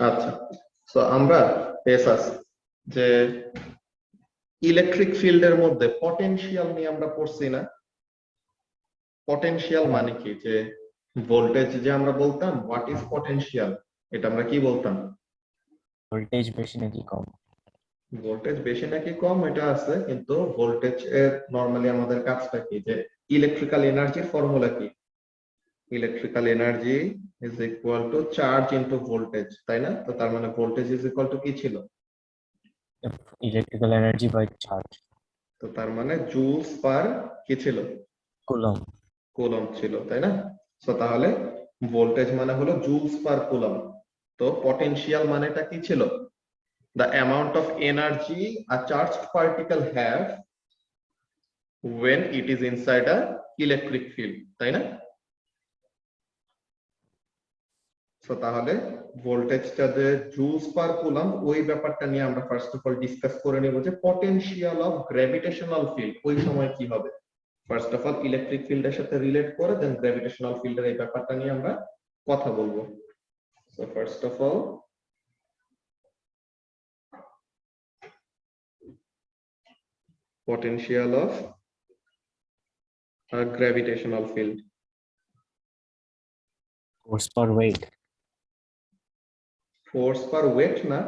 আচ্ছা, তো আমরা পেসাস যে ইলেকট্রিক ফিল্ডের মধ্যে পটেনশিয়াল নিয়ে আমরা পড়ছি না? পটেনশিয়াল হ্যাঁ, মানে কি? যে ভোল্টেজ যে আমরা বলতাম হোয়াট ইজ পটেনশিয়াল, এটা আমরা কি বলতাম? ভোল্টেজ বেশি নাকি কম? ভোল্টেজ বেশি নাকি কম এটা আছে, কিন্তু ভোল্টেজ এর নরমালি আমাদের কাজটা কি? যে ইলেকট্রিক্যাল এনার্জির ফর্মুলা কি? Electrical energy is equal two charge into voltage, তাই না? তো তার মানে ভোল্টেজ ইজ ইকুয়াল টু কি ছিল? Electrical energy by charge. তো তার মানে জুলস পার কি ছিল? কুলম। কুলম ছিল, তাই না? তো তাহলে ভোল্টেজ মানে হলো জুলস পার কুলম। তো পটেনশিয়াল মানেটা কি ছিল? The amount of energy a charged particle have when it is inside a electric field, তাই না? সো তাহলে ভোল্টেজটা যে জুলস পার কুলম, ওই ব্যাপারটা নিয়ে আমরা ফার্স্ট অফ অল ডিসকাস করে নিব যে পটেনশিয়াল অফ গ্র্যাভিটেশনাল ফিল্ড ওই সময় কি হবে। ফার্স্ট অফ অল ইলেকট্রিক ফিল্ডের সাথে রিলেট করে দেন গ্র্যাভিটেশনাল ফিল্ডের এই ব্যাপারটা নিয়ে আমরা কথা বলবো। So first of all potential of a gravitational field. Force per weight. Force per weight না,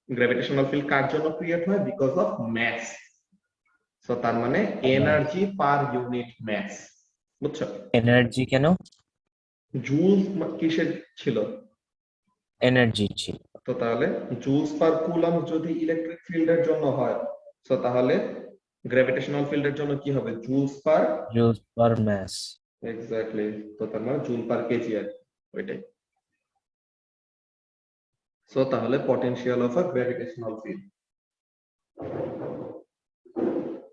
গ্র্যাভিটেশনাল ফিল্ড কার জন্য ক্রিয়েট হয়? Because of mass. সো তার মানে এনার্জি পার ইউনিট ম্যাস, বুঝছো? এনার্জি কেন? জুলস কিসের ছিল? এনার্জি ছিল। তো তাহলে জুলস পার কুলম যদি ইলেকট্রিক ফিল্ডের জন্য হয়, সো তাহলে গ্র্যাভিটেশনাল ফিল্ডের জন্য কি হবে? জুলস পার, জুল পার ম্যাস। এক্স্যাক্টলি। তো তার মানে জুল পার কেজি আর ওইটাই। সো তাহলে potential of a gravitational field,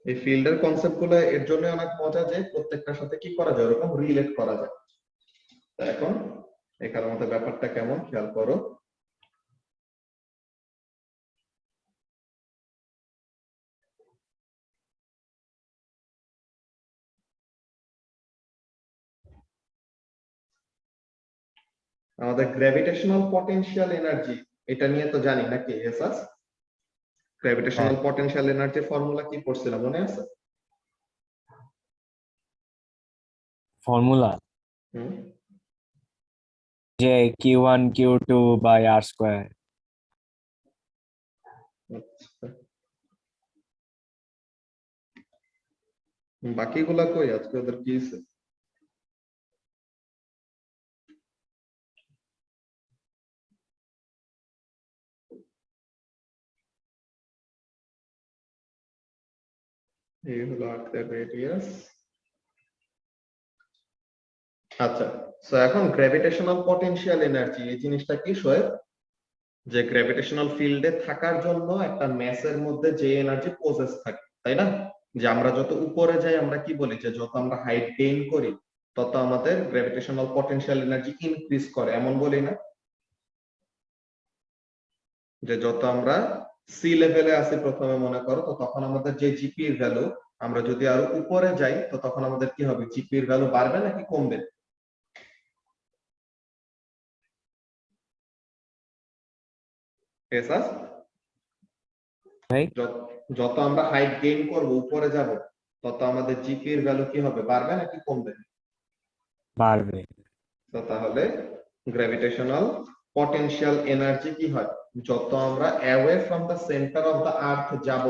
এই ফিল্ডের কনসেপ্ট গুলো এর জন্য অনেক মজা যে প্রত্যেকটার সাথে কি করা যায়, ওরকম রিলেট করা যায়। তো এখন এখানে আমাদের ব্যাপারটা কেমন খেয়াল করো। আমাদের গ্র্যাভিটেশনাল পটেনশিয়াল এনার্জি, এটা নিয়ে তো জানি নাকি এসাস? হ্যাঁ, গ্র্যাভিটেশনাল পটেনশিয়াল এনার্জির ফর্মুলা কি পড়ছিলাম মনে আছে? ফর্মুলা হুম, যে Q1 Q2/r²। আচ্ছা। বাকিগুলা কই আজকে ওদের কি হইছে? এই হলো আর্থের রেডিয়াস। আচ্ছা, সো এখন গ্র্যাভিটেশনাল পটেনশিয়াল এনার্জি এই জিনিসটা কি শোয়? যে গ্র্যাভিটেশনাল ফিল্ডে থাকার জন্য একটা ম্যাসের মধ্যে যে এনার্জি পজেস থাকে, তাই না? যে আমরা যত উপরে যাই আমরা কি বলি? যে যত আমরা হাইট গেইন করি তত আমাদের গ্র্যাভিটেশনাল পটেনশিয়াল এনার্জি ইনক্রিজ করে, এমন বলি না? যে যত আমরা সি লেভেলে আসি প্রথমে মনে করো, তো তখন আমাদের যে জিপি এর ভ্যালু, আমরা যদি আরো উপরে যাই তো তখন আমাদের কি হবে? জিপি এর ভ্যালু বাড়বে নাকি কমবে? এসাস, ভাই, যত আমরা হাইট গেইন করব উপরে যাব তত আমাদের জিপি এর ভ্যালু কি হবে? বাড়বে নাকি কমবে? বাড়বে। তো তাহলে গ্র্যাভিটেশনাল পটেনশিয়াল এনার্জি কি হয়? যত আমরা away from the centre of the আর্থ যাব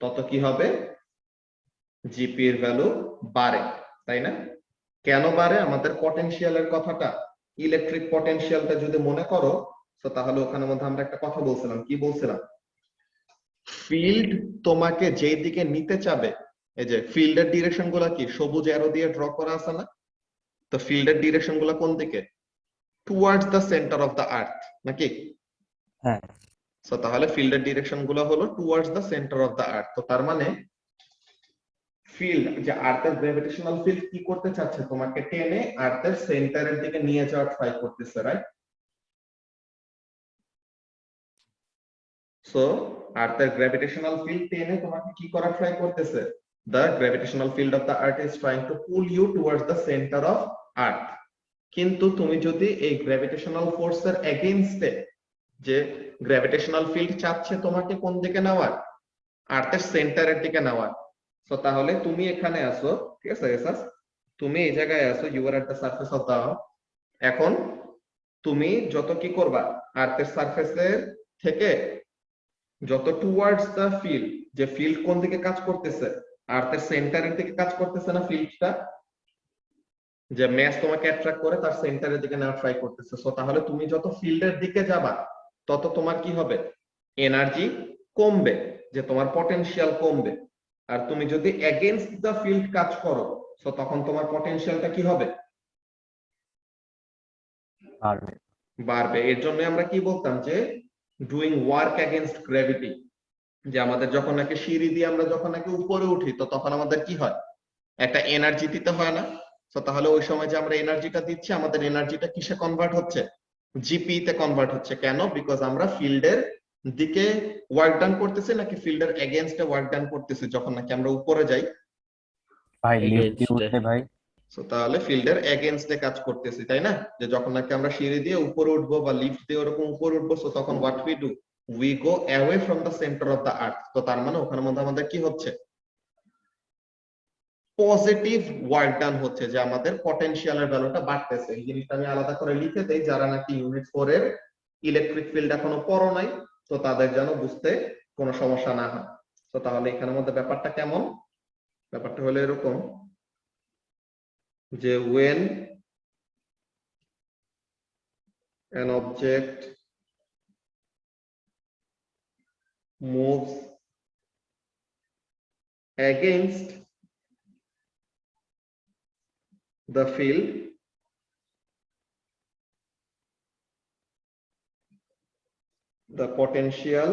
তত কি হবে? জিপি এর ভ্যালু বাড়ে, তাই না? কেন বাড়ে? আমাদের পটেনশিয়ালের কথাটা, ইলেকট্রিক পটেনশিয়ালটা যদি মনে করো, তো তাহলে ওখানে মধ্যে আমরা একটা কথা বলছিলাম, কি বলছিলাম? ফিল্ড তোমাকে যেই দিকে নিতে চাবে, এই যে ফিল্ডের ডিরেকশন গুলা কি সবুজ অ্যারো দিয়ে ড্র করা আছে না? তো ফিল্ডের ডিরেকশন গুলা কোন দিকে? Towards the centre of the আর্থ, নাকি? হ্যাঁ, সো তাহলে ফিল্ডের ডিরেকশন গুলো হলো towards the centre of the earth. তো তার মানে ফিল্ড, যে আর্থের গ্র্যাভিটেশনাল ফিল্ড কি করতে চাচ্ছে? তোমাকে টেনে আর্থের সেন্টারের দিকে নিয়ে যাওয়ার ট্রাই করতেছে, রাইট? সো আর্থের গ্র্যাভিটেশনাল ফিল্ড টেনে তোমাকে কি করার ট্রাই করতেছে? The gravitational field of the earth is trying to pull you towards the centre of earth. কিন্তু তুমি যদি এই গ্র্যাভিটেশনাল ফোর্সের এগেইনস্টে যে গ্র্যাভিটেশনাল ফিল্ড চাচ্ছে তোমাকে কোন দিকে নেওয়ার, আর্থের সেন্টারের দিকে নেওয়ার। তো তাহলে তুমি এখানে আসো, ঠিক আছে এসাস, তুমি এই জায়গায় আসো, you are at the surface of the, এখন তুমি যত কি করবা, আর্থের সারফেসের থেকে যত টুয়ার্ডস দা ফিল্ড, যে ফিল্ড কোন দিকে কাজ করতেছে, আর্থের সেন্টারের দিকে কাজ করতেছে না ফিল্ডটা, যে ম্যাচ তোমাকে অ্যাট্রাক্ট করে তার সেন্টারের দিকে নেওয়ার ট্রাই করতেছে। সো তাহলে তুমি যত ফিল্ডের দিকে যাবা তত তোমার কি হবে, এনার্জি কমবে, যে তোমার পটেনশিয়াল কমবে। আর তুমি যদি এগেইনস্ট দা ফিল্ড কাজ করো, সো তখন তোমার পটেনশিয়ালটা কি হবে, বাড়বে। বাড়বে। এর জন্য আমরা কি বলতাম যে ডুইং ওয়ার্ক এগেইনস্ট গ্র্যাভিটি, যে আমাদের যখন নাকি সিঁড়ি দিয়ে আমরা যখন নাকি উপরে উঠি, তো তখন আমাদের কি হয়, একটা এনার্জি দিতে হয় না। তো তাহলে ওই সময় যে আমরা এনার্জিটা দিচ্ছি, আমাদের এনার্জিটা কিসে কনভার্ট হচ্ছে, জিপি তে কনভার্ট হচ্ছে। কেন? বিকজ আমরা ফিল্ডের দিকে ওয়ার্ক ডান করতেছি নাকি ফিল্ডের এগেইনস্টে ওয়ার্ক ডান করতেছি যখন নাকি আমরা উপরে যাই। ভাই লিফট দিয়ে Against এ। উঠলে ভাই, সো তাহলে ফিল্ডের এগেইনস্টে কাজ করতেছি, তাই না? যে যখন নাকি আমরা সিঁড়ি দিয়ে উপরে উঠবো বা লিফট দিয়ে ওরকম উপরে উঠবো, সো তখন what we do, we go away from the centre of the earth. তো তার মানে ওখানের মধ্যে আমাদের কি হচ্ছে, পজিটিভ ওয়ার্ক ডান হচ্ছে, যে আমাদের পটেনশিয়ালের ভ্যালুটা বাড়তেছে। এই জিনিসটা আমি আলাদা করে লিখে দেই, যারা নাকি ইউনিট 4 এর ইলেকট্রিক ফিল্ড এখনো পড়ো নাই, তো তাদের যেন বুঝতে কোনো সমস্যা না হয়। তো তাহলে এখানের মধ্যে ব্যাপারটা কেমন, ব্যাপারটা হলো এরকম যে when an object moves against the field, the potential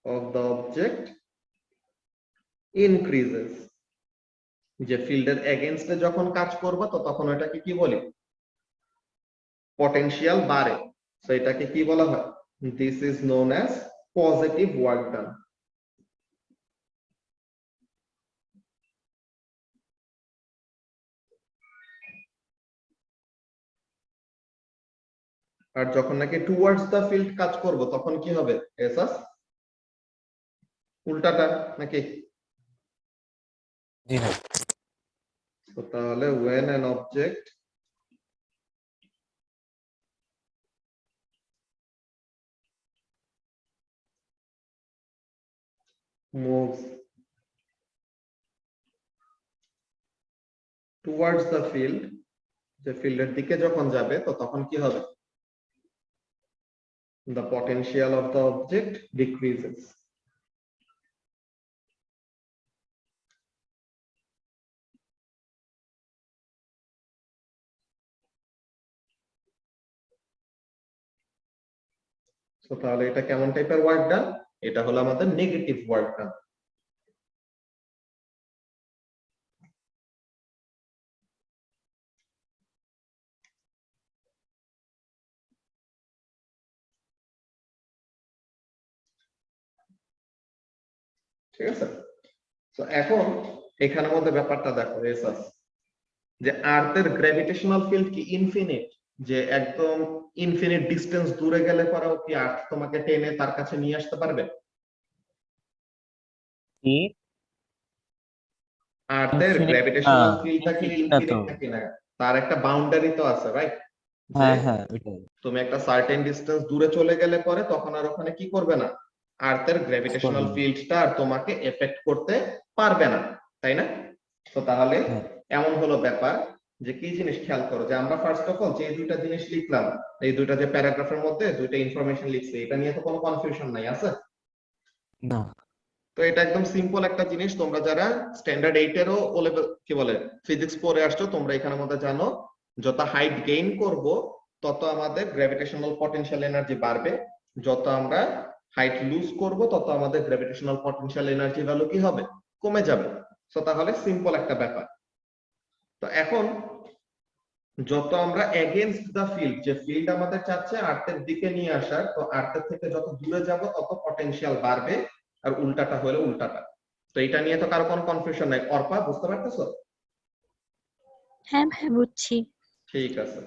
of the object increases। যে ফিল্ডের এগেইনস্টে যখন কাজ করবে তো তখন এটাকে কি বলি, পটেনশিয়াল বাড়ে। সো এটাকে কি বলা হয়, this is known as positive work done. আর যখন নাকি টুয়ার্ডস দা ফিল্ড কাজ করব তখন কি হবে এসাস, উল্টাটা নাকি? জি ভাই। তো তাহলে when an object moves towards the field, যে ফিল্ডের দিকে যখন যাবে তো তখন কি হবে, the potential of the object decreases। তো তাহলে এটা কেমন টাইপের ওয়ার্ক ডান, এটা হলো আমাদের নেগেটিভ ওয়ার্ক ডান। ঠিক আছে? তো এখন এখানের মধ্যে ব্যাপারটা দেখো এসাস, যে আর্থের গ্র্যাভিটেশনাল ফিল্ড কি ইনফিনিট, যে একদম ইনফিনিট ডিসটেন্স দূরে গেলে পরেও কি আর্থ তোমাকে টেনে তার কাছে নিয়ে আসতে পারবে? কি আর্থের ইনফিনিট? গ্র্যাভিটেশনাল ফিল্ডটা কি ইনফিনিট না তো। ইনফিনিট নাকি না, তার একটা বাউন্ডারি তো আছে, রাইট? হ্যাঁ হ্যাঁ ওইটাই। তুমি একটা সার্টেন ডিসটেন্স দূরে চলে গেলে পরে তখন আর ওখানে কি করবে না, আর্থের গ্র্যাভিটেশনাল করবে না। ফিল্ডটা আর তোমাকে এফেক্ট করতে পারবে না, তাই না? তো তাহলে হ্যাঁ। এমন হলো ব্যাপার, যে কি জিনিস খেয়াল করো, যে আমরা ফার্স্ট অফ অল যে দুইটা জিনিস লিখলাম, এই দুইটা যে প্যারাগ্রাফের মধ্যে দুইটা ইনফরমেশন লিখছি, এটা নিয়ে তো কোনো কনফিউশন নাই, আছে? না। তো এটা একদম সিম্পল একটা জিনিস, তোমরা যারা স্ট্যান্ডার্ড 8 এরও ও লেভেল কি বলে ফিজিক্স পড়ে আসছো, তোমরা এখানের মধ্যে জানো যত হাইট গেইন করব তত আমাদের গ্র্যাভিটেশনাল পটেনশিয়াল এনার্জি বাড়বে, যত আমরা হাইট লুজ করব তত আমাদের গ্র্যাভিটেশনাল পটেনশিয়াল এনার্জি ভ্যালু কি হবে, কমে যাবে। সো তাহলে সিম্পল একটা ব্যাপার। তো এখন যত আমরা এগেইনস্ট দা ফিল্ড, যে ফিল্ড আমাদের চাচ্ছে আর্থের দিকে নিয়ে আসার, তো আর্থের থেকে যত দূরে যাব তত পটেনশিয়াল বাড়বে, আর উল্টাটা হলো উল্টাটা। তো এটা নিয়ে তো কারো কোনো কনফিউশন নাই, অর্পা বুঝতে পারতেছো? হ্যাঁ হ্যাঁ বুঝছি। ঠিক আছে।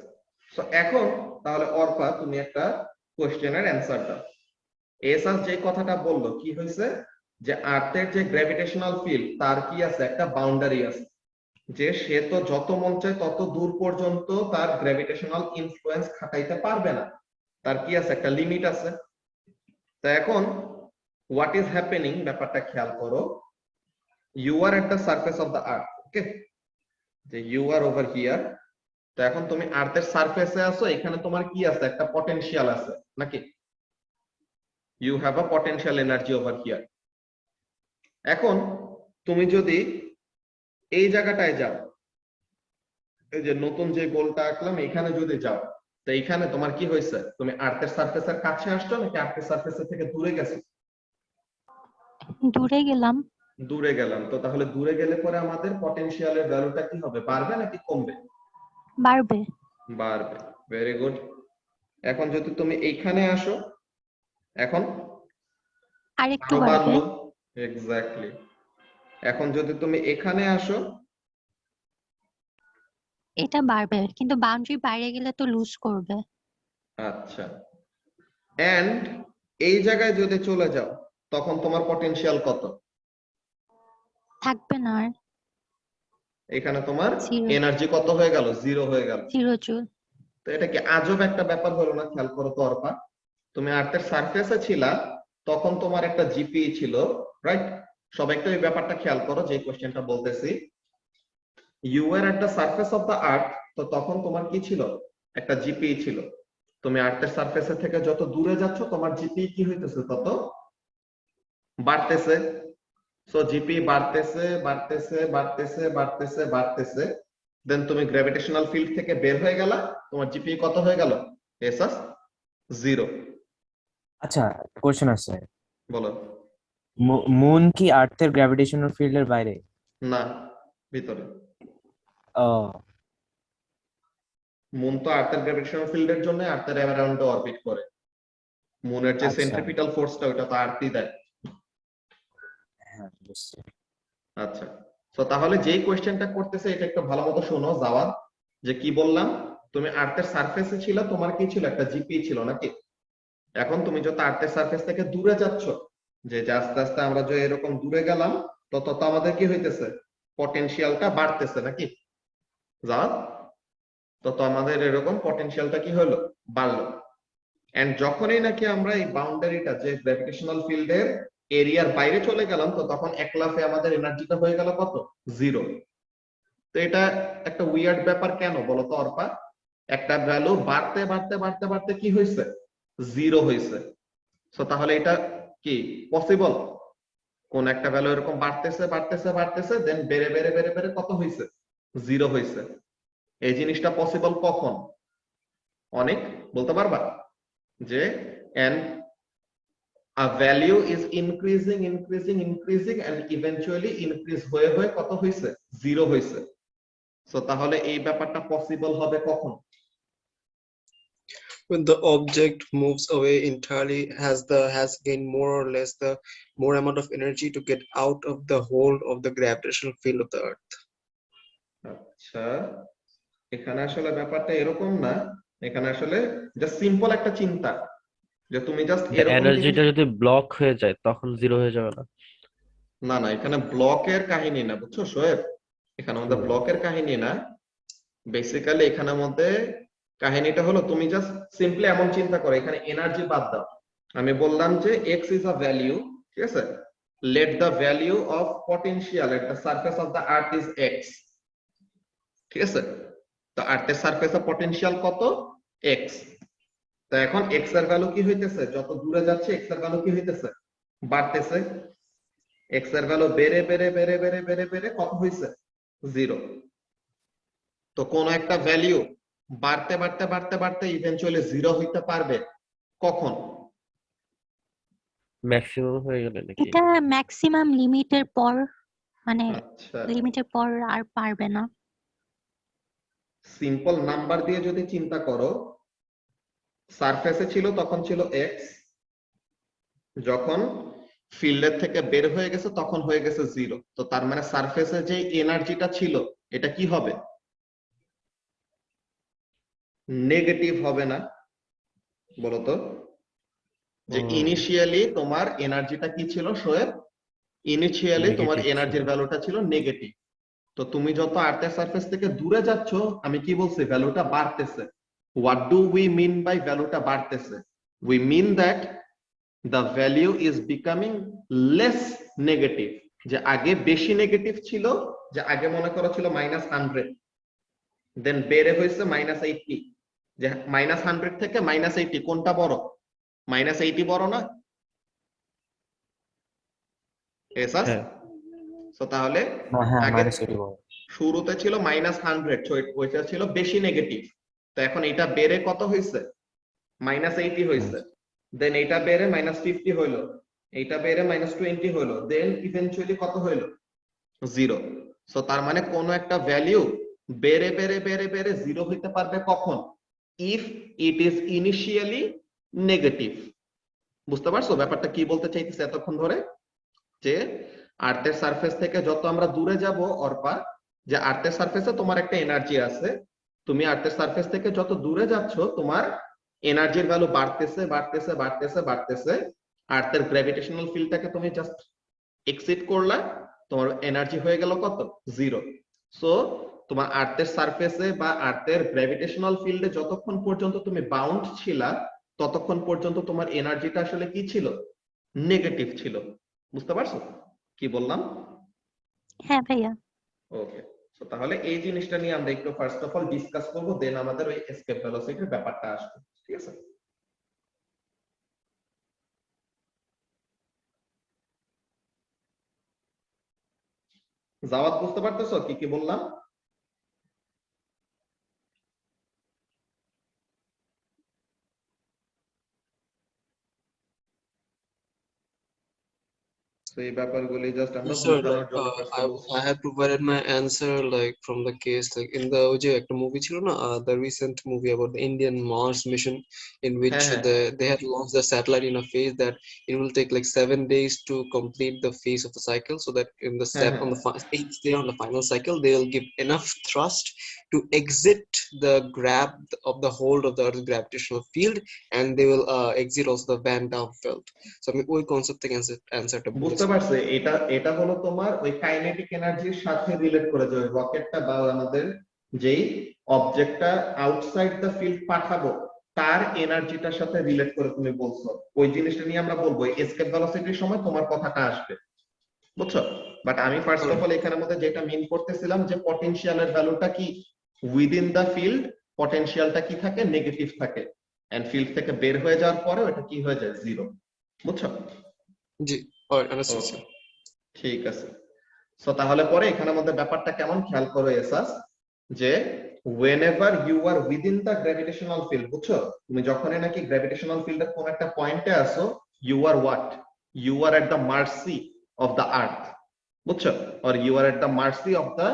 সো এখন তাহলে অর্পা তুমি একটা কোশ্চেনের অ্যান্সার দাও। এসাস যে কথাটা বললো কি হয়েছে, যে আর্থের যে গ্র্যাভিটেশনাল ফিল্ড তার কি আছে, একটা বাউন্ডারি আছে, যে সে তো যত মন চায় তত দূর পর্যন্ত তার গ্র্যাভিটেশনাল ইনফ্লুয়েন্স খাটাইতে পারবে না, তার কি আছে, একটা লিমিট আছে। তো এখন হোয়াট ইজ হ্যাপেনিং, ব্যাপারটা খেয়াল করো। You are at the surface of the earth, okay, যে ইউ আর ওভার হিয়ার। তো এখন তুমি আর্থের সারফেসে আছো, এখানে তোমার কি আছে, একটা পটেনশিয়াল আছে নাকি, you have a potential energy over here. এখন তুমি যদি এই জায়গাটায় যাও, এই যে নতুন যে গোলটা আঁকলাম, এখানে যদি যাও, তো এইখানে তোমার কি হয়েছে, তুমি আর্থের সারফেসের কাছে আসছো নাকি আর্থের সারফেসের থেকে দূরে গেছো? দূরে গেলাম। দূরে গেলাম। তো তাহলে দূরে গেলে পরে আমাদের পটেনশিয়ালের ভ্যালুটা কি হবে, বাড়বে নাকি কমবে? বাড়বে। বাড়বে। Very good. এখন যদি তুমি এইখানে আসো, এখন আরেকটু আরো বাড়বে। বাড়লো। এক্স্যাক্টলি। এখন যদি তুমি এখানে আসো, এটা বাড়বে কিন্তু বাউন্ডারি বাইরে গেলে তো লুজ করবে। আচ্ছা, এন্ড এই জায়গায় যদি চলে যাও, তখন তোমার পটেনশিয়াল কত? থাকবে না আর। এখানে তোমার জিরো। এনার্জি কত হয়ে গেল, জিরো হয়ে গেল। Zero joule. তো এটা কি আজব একটা ব্যাপার হলো না? খেয়াল করো তো অর্পা, তুমি আর্থের সারফেসে ছিলা, তখন তোমার একটা জিপি ছিল, রাইট? সবাই একটু এই ব্যাপারটা খেয়াল করো, যে কোশ্চেনটা বলতেছি। You are at the surface of the earth, তো তখন তোমার কি ছিল, একটা জিপি ছিল। তুমি আর্থের সারফেসে থেকে যত দূরে যাচ্ছ, তোমার জিপি কি হইতেছে, তত বাড়তেছে। সো জিপি বাড়তেছে বাড়তেছে বাড়তেছে বাড়তেছে বাড়তেছে, দেন তুমি গ্র্যাভিটেশনাল ফিল্ড থেকে বের হয়ে গেলা, তোমার জিপি কত হয়ে গেল, এসাস জিরো। আচ্ছা, কোশ্চেন আছে। বলো। মুন কি আর্থের গ্র্যাভিটেশনাল ফিল্ডের বাইরে? না, ভিতরে। ও মুন তো আর্থের গ্র্যাভিটেশনাল ফিল্ডের জন্য আর্থের অ্যারাউন্ডে অরবিট করে। মুনের যে আচ্ছা, সেন্ট্রিপিটাল ফোর্সটা, ওটা তো আর্থই দেয়। হ্যাঁ বুঝছি। আচ্ছা, তো তাহলে যেই কোশ্চেনটা করতেছে এটা একটু ভালো মতো শোনো জাওয়াদ, যে কি বললাম, তুমি আর্থের সারফেসে ছিল, তোমার কি ছিল, একটা জিপি ছিল নাকি। এখন তুমি যত আর্থের সারফেস থেকে দূরে যাচ্ছ, যে যে আস্তে আস্তে আমরা যে এরকম দূরে গেলাম, তত তো আমাদের কি হইতেছে, পটেনশিয়ালটা বাড়তেছে নাকি জাওয়াদ, তত আমাদের এরকম পটেনশিয়ালটা কি হলো, বাড়লো। এন্ড যখনই নাকি আমরা এই বাউন্ডারিটা, যে গ্র্যাভিটেশনাল ফিল্ডের এরিয়ার বাইরে চলে গেলাম, তো তখন এক লাফে আমাদের এনার্জিটা হয়ে গেল কত, জিরো। তো এটা একটা উইয়ার্ড ব্যাপার কেন বলো তো অর্পা, একটা ভ্যালু বাড়তে বাড়তে বাড়তে বাড়তে কি হয়েছে, জিরো হয়েছে। সো তাহলে এটা কি পসিবল, কোন একটা ভ্যালু এরকম বাড়তেছে বাড়তেছে বাড়তেছে, দেন বেড়ে বেড়ে বেড়ে বেড়ে কত হয়েছে, জিরো হয়েছে। এই জিনিসটা পসিবল কখন, অনেক বলতে পারবা, যে N a value is increasing and eventually increase হয়ে হয়ে কত হইছে, জিরো হইছে। সো তাহলে এই ব্যাপারটা পসিবল হবে কখন, when the object moves away entirely, has gained more or less the more amount of energy to get out of the hold of the gravitational field of the earth. আচ্ছা, এখানে আসলে ব্যাপারটা এরকম না। এখানে আসলে জাস্ট সিম্পল একটা চিন্তা, যে তুমি জাস্ট এরকম জিনিস। এনার্জিটা যদি ব্লক হয়ে যায় তখন জিরো হয়ে যাবে না? না না, এখানে ব্লকের কাহিনী না, বুঝছো সোহেব, এখানে আমাদের ব্লকের কাহিনী না। বেসিক্যালি এখানের মধ্যে কাহিনীটা হলো, তুমি জাস্ট সিম্পলি এমন চিন্তা করো, এখানে এনার্জি বাদ দাও। আমি বললাম যে এক্স ইজ আ ভ্যালিউ, ঠিক আছে, let the value of potential at the surface of the earth is x, ঠিক আছে। তো আর্থের সারফেসে পটেনশিয়াল কত, এক্স। তো এখন এক্স এর ভ্যালু কি হইতেছে, যত দূরে যাচ্ছে এক্স এর ভ্যালু কি হইতেছে, বাড়তেছে। এক্স এর ভ্যালু বেড়ে বেড়ে বেড়ে বেড়ে বেড়ে বেড়ে কত হইছে, জিরো। তো কোন একটা ভ্যালু বাড়তে বাড়তে বাড়তে বাড়তে ইভেনচুয়ালি জিরো হইতে পারবে কখন, ম্যাক্সিমাম হয়ে গেলে নাকি? এটা ম্যাক্সিমাম লিমিটের পর, মানে আচ্ছা, লিমিটের পর আর পারবে না। সিম্পল নাম্বার দিয়ে যদি চিন্তা করো, সারফেসে ছিল তখন ছিল এক্স, যখন ফিল্ডের থেকে বের হয়ে গেছে তখন হয়ে গেছে জিরো। তো তার মানে সারফেসে যে এনার্জিটা ছিল, এটা কি হবে, নেগেটিভ হবে না? বলো তো, যে ইনিশিয়ালি তোমার এনার্জিটা কি ছিল শোয়েব? ইনিশিয়ালি তোমার Negative এনার্জির ছিল। ভ্যালুটা ছিল নেগেটিভ। তো তুমি যত আর্থের সারফেস থেকে দূরে যাচ্ছ, আমি কি বলছি, ভ্যালুটা বাড়তেছে। What do we mean by ভ্যালুটা বাড়তেছে? We mean that the value is becoming less negative, যে আগে বেশি নেগেটিভ ছিল, যে আগে মনে করো ছিল -100, দেন বেড়ে হয়েছে -80, যে -100 থেকে -80 কোনটা বড়? -80 বড় না? এসাস? হ্যাঁ সো তাহলে হ্যাঁ আগে -80 বড়। শুরুতে ছিল -100, সো ওইটা ছিল বেশি নেগেটিভ। তো এখন এটা বেড়ে কত হয়েছে? -80 হয়েছে। দেন এটা বেড়ে -50 হইলো, এইটা বেড়ে -20 হইলো, দেন ইভেনচুয়ালি কত হইলো? 0। সো তার মানে কোন একটা ভ্যালু বেড়ে বেড়ে বেড়ে বেড়ে 0 হইতে পারবে কখন? If it is initially negative. বুঝতে পারছো ব্যাপারটা কি বলতে চাইতেছে এতক্ষণ ধরে? যে আর্থের সারফেস থেকে যত আমরা দূরে যাব অর্পা, যে আর্থের সারফেসে তোমার একটা এনার্জি আছে, তুমি আর্থের সারফেস থেকে যত দূরে যাচ্ছ তোমার এনার্জির ভ্যালু বাড়তেছে বাড়তেছে বাড়তেছে বাড়তেছে। আর্থের গ্র্যাভিটেশনাল ফিল্ডটাকে তুমি জাস্ট এক্সিট করলা, তোমার এনার্জি হয়ে গেল কত? 0। সো তোমার আর্থের সারফেসে বা আর্থের গ্র্যাভিটেশনাল ফিল্ডে যতক্ষণ পর্যন্ত তুমি বাউন্ড ছিলা, ততক্ষণ পর্যন্ত তোমার এনার্জিটা আসলে কি ছিল? নেগেটিভ ছিল। বুঝতে পারছো কি বললাম? হ্যাঁ ভাইয়া। ওকে, সো তাহলে এই জিনিসটা নিয়ে আমরা একটু ফার্স্ট অফ অল ডিসকাস করব, দেন আমাদের ওই এসকেপ ভেলোসিটির ব্যাপারটা আসবে। ঠিক আছে? জাওয়াত বুঝতে পারতেছো কি কি বললাম? তো এই ব্যাপারগুলি জাস্ট আমরা Sir, বোঝানোর জন্য first of all. I had provided my answer like from the case like in the ওই যে একটা movie ছিল না, the recent movie about the Indian Mars mission in which হ্যাঁ হ্যাঁ they had launched the satellite in a phase that it will take like 7 days to complete the phase of the cycle, so that in the হ্যাঁ হ্যাঁ on the 8th day on the final cycle they will give enough thrust to exit the grab of the hold of the Earth's gravitational field, and they will exit also the Van Down belt. So আমি ওই concept থেকে অ্যান্সারটা বুঝতে বলেছি। পারছি। এটা এটা হলো তোমার ওই কাইনেটিক এনার্জির সাথে রিলেট করে, যে রকেটটা বা আমাদের যেই অবজেক্টটা আউটসাইড দ্য ফিল্ড পাঠাবো তার এনার্জিটার সাথে রিলেট করে তুমি বলছো। ওই জিনিসটা নিয়ে আমরা বলবো এসকেপ ভেলোসিটির সময় তোমার কথাটা আসবে। বুঝছো? বাট আমি ফার্স্ট অফ অল এখানের মধ্যে যেটা মিন করতেছিলাম, যে পটেনশিয়ালের ভ্যালুটা কি উইদিন দা ফিল্ড, পটেনশিয়ালটা কি থাকে? নেগেটিভ থাকে। এন্ড ফিল্ড থেকে বের হয়ে যাওয়ার পরে ওটা কি হয়ে যায়? 0। বুঝছো? জি, alright, understood, ওকে, sir. ঠিক আছে। সো তাহলে পরে এখানের মধ্যে ব্যাপারটা কেমন খেয়াল করো এসাস, যে whenever you are within the gravitational field, বুঝছো? তুমি যখনই নাকি গ্র্যাভিটেশনাল ফিল্ডের কোন একটা পয়েন্টে আসো, you are what? You are at the mercy of the earth, বুঝছো? or you are at the mercy of the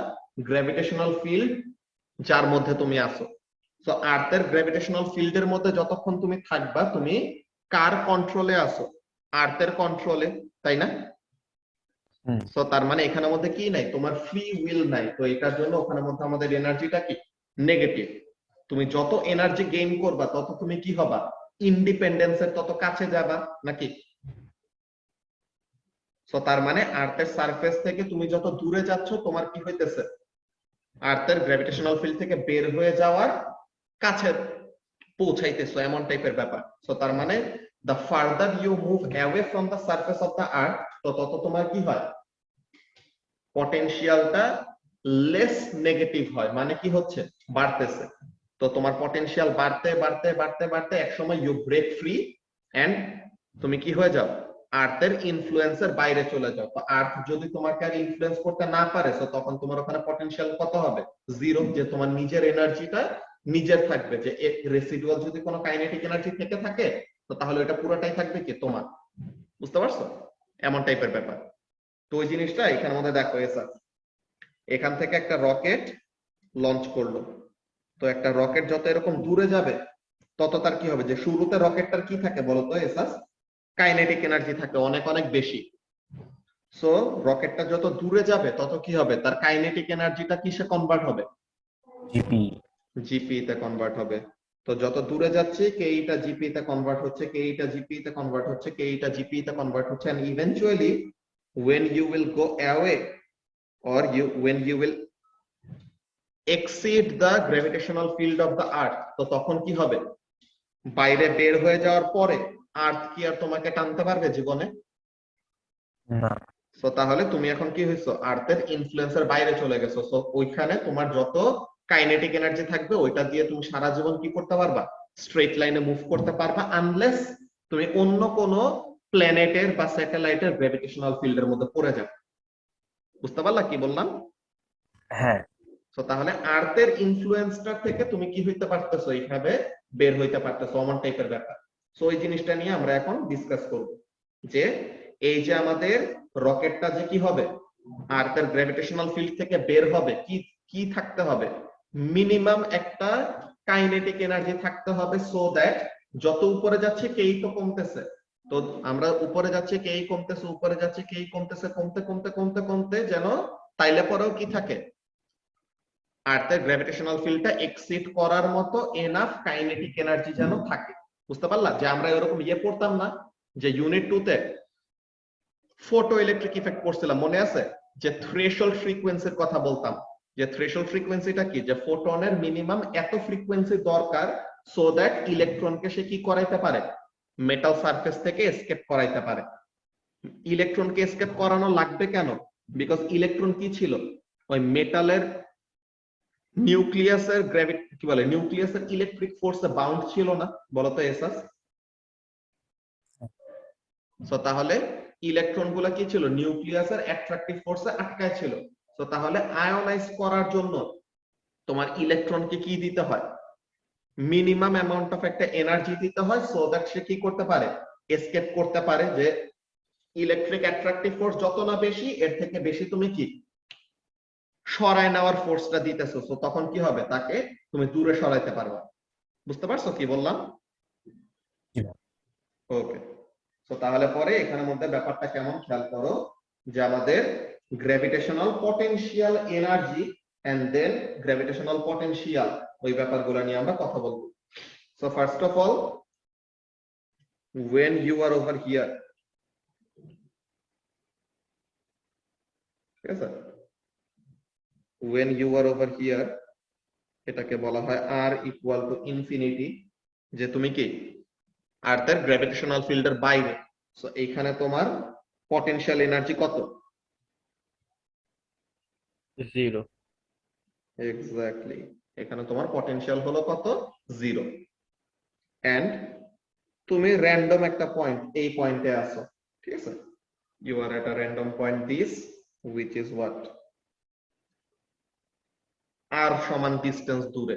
gravitational field যার মধ্যে তুমি আসো। সো আর্থের গ্র্যাভিটেশনাল ফিল্ডের মধ্যে যতক্ষণ তুমি থাকবা, তুমি কার কন্ট্রোলে আসো? আর্থের কন্ট্রোলে, তাই না? হুম। সো তার মানে এখানের মধ্যে কি নাই? তোমার ফ্রি উইল নাই। তো এটার জন্য ওখানের মধ্যে আমাদের এনার্জিটা কি? নেগেটিভ। তুমি যত এনার্জি গেইন করবা তত তুমি কি হবা? ইন্ডিপেন্ডেন্সের তত কাছে যাবা নাকি? সো তার মানে আর্থের সারফেস থেকে তুমি যত দূরে যাচ্ছ তোমার কি হইতেছে? আর্থের গ্র্যাভিটেশনাল ফিল্ড থেকে বের হয়ে যাওয়ার কাছে পৌঁছাইতেছো, এমন টাইপের ব্যাপার। সো তার মানে the further you move away from the surface of the earth, তো তত তোমার কি হয়? পটেনশিয়ালটা লেস নেগেটিভ হয়। মানে কি হচ্ছে? বাড়তেছে। তো তোমার পটেনশিয়াল বাড়তে বাড়তে বাড়তে বাড়তে একসময় ইউ ব্রেক ফ্রি এন্ড তুমি কি হয়ে যাও? আর্থের ইনফ্লুয়েন্সের বাইরে চলে যাও। তো আর্থ যদি তোমাকে আর ইনফ্লুয়েন্স করতে না পারে, তো তখন তোমার ওখানে পটেনশিয়াল কত হবে? 0। যে তোমার নিজের এনার্জিটা নিজের থাকবে, যে রেসিডুয়াল যদি কোনো কাইনেটিক এনার্জি থেকে থাকে, তো তাহলে এটা পুরোটাই থাকবে কি? তোমার। বুঝতে পারছো? এমন টাইপের ব্যাপার। তো ওই জিনিসটা এখানের মধ্যে দেখো এসা, এখান থেকে একটা রকেট লঞ্চ করলো। তো একটা রকেট যত এরকম দূরে যাবে তত তার কি হবে? যে শুরুতে রকেটটার কি থাকে বলতো এসাস? কাইনেটিক এনার্জি থাকে অনেক অনেক বেশি। সো রকেটটা যত দূরে যাবে তত কি হবে? তার কাইনেটিক এনার্জিটা কিসে কনভার্ট হবে? জিপি। জিপি তে কনভার্ট হবে। তো যত দূরে যাচ্ছে কেইটা জিপি তে কনভার্ট হচ্ছে, কেইটা জিপি তে কনভার্ট হচ্ছে, কেইটা জিপি তে কনভার্ট হচ্ছে, and eventually when you will go away or when you will exceed the gravitational field of the earth, তো তখন কি হবে? বাইরে বের হয়ে যাওয়ার পরে আর্থ কি আর তোমাকে টানতে পারবে জীবনে? না। সো তাহলে তুমি এখন কি হইছো? আর্থের ইনফ্লুয়েন্সের বাইরে চলে গেছো। সো ওইখানে তোমার যত কাইনেটিক এনার্জি থাকবে ওইটা দিয়ে তুমি সারা জীবন কি করতে পারবা? স্ট্রেট লাইনে মুভ করতে পারবা, আনলেস তুমি অন্য কোনো প্ল্যানেটের বা স্যাটেলাইটের গ্র্যাভিটেশনাল ফিল্ডের মধ্যে পড়ে যাবে। বুঝতে পারলা কি বললাম? হ্যাঁ। সো তাহলে আর্থের ইনফ্লুয়েন্সটা থেকে তুমি কি হইতে পারতেছো? এইভাবে বের হইতে পারতেছো, অমন টাইপের ব্যাপার। সো এই জিনিসটা নিয়ে আমরা এখন ডিসকাস করব যে এই যে আমাদের রকেটটা যে কি হবে, আর্থের গ্র্যাভিটেশনাল ফিল্ড থেকে বের হবে, কি কি থাকতে হবে? মিনিমাম একটা কাইনেটিক এনার্জি থাকতে হবে, সো দ্যাট যত উপরে যাচ্ছে কেই তো কমতেছে। তো আমরা উপরে যাচ্ছি কেই কমতেছে, উপরে যাচ্ছে কেই কমতেছে, কমতে কমতে কমতে কমতে যেন তাইলে পরেও কি থাকে? আর্থের গ্র্যাভিটেশনাল ফিল্ডটা এক্সিড করার মতো এনাফ কাইনেটিক এনার্জি যেন থাকে। বুঝতে পারলা? যে আমরা এরকম ইয়ে পড়তাম না যে ইউনিট 2 তে ফটো ইলেকট্রিক ইফেক্ট পড়ছিলাম, মনে আছে? যে থ্রেশহোল্ড ফ্রিকোয়েন্সির কথা বলতাম, যে থ্রেশহোল্ড ফ্রিকোয়েন্সিটা কি? যে ফোটনের মিনিমাম এত ফ্রিকোয়েন্সি দরকার সো দ্যাট ইলেকট্রনকে সে কি করাইতে পারে? মেটাল সারফেস থেকে এসকেপ করাইতে পারে। ইলেকট্রনকে এসকেপ করানো লাগবে কেন? বিকজ ইলেকট্রন কি ছিল? ওই মেটালের নিউক্লিয়াসের গ্র্যাভিটি কি বলে, নিউক্লিয়াসের ইলেকট্রিক ফোর্সে বাউন্ড ছিল না, বলতো এসাস? সো তাহলে ইলেকট্রন গুলা কি ছিল? নিউক্লিয়াসের অ্যাট্রাকটিভ ফোর্সে আটকায় ছিল। সো তাহলে আয়োনাইজ করার জন্য তোমার ইলেকট্রনকে কি দিতে হয়? মিনিমাম অ্যামাউন্ট অফ একটা এনার্জি দিতে হয়, সো দ্যাট সে কি করতে পারে? এসকেপ করতে পারে। যে ইলেকট্রিক অ্যাট্রাকটিভ ফোর্স যত না বেশি, এর থেকে বেশি তুমি কি সরায় নেওয়ার ফোর্সটা দিতেছো, সো তখন কি হবে? তাকে তুমি দূরে সরাইতে পারবা। বুঝতে পারছো কি বললাম? ওকে। তো তাহলে পরে এখানের মধ্যে ব্যাপারটা কেমন খেয়াল করো, যে আমাদের gravitational potential energy and then gravitational potential, ওই ব্যাপারগুলো নিয়ে আমরা কথা বলবো। So first of all, when you are over here, ঠিক আছে, when you are over here এটাকে বলা হয় r ইকুয়াল টু ইনফিনিটি, যে তুমি কি আর্থের গ্র্যাভিটেশনাল ফিল্ডের বাইরে। সো এইখানে তোমার পটেনশিয়াল এনার্জি কত? 0। এক্স্যাক্টলি, এখানে তোমার পটেনশিয়াল হলো কত? 0। এন্ড তুমি র্যান্ডম একটা পয়েন্ট, এই পয়েন্টে আছো, ঠিক আছে? You are at a random point this, which is what? r সমান ডিসটেন্স দূরে।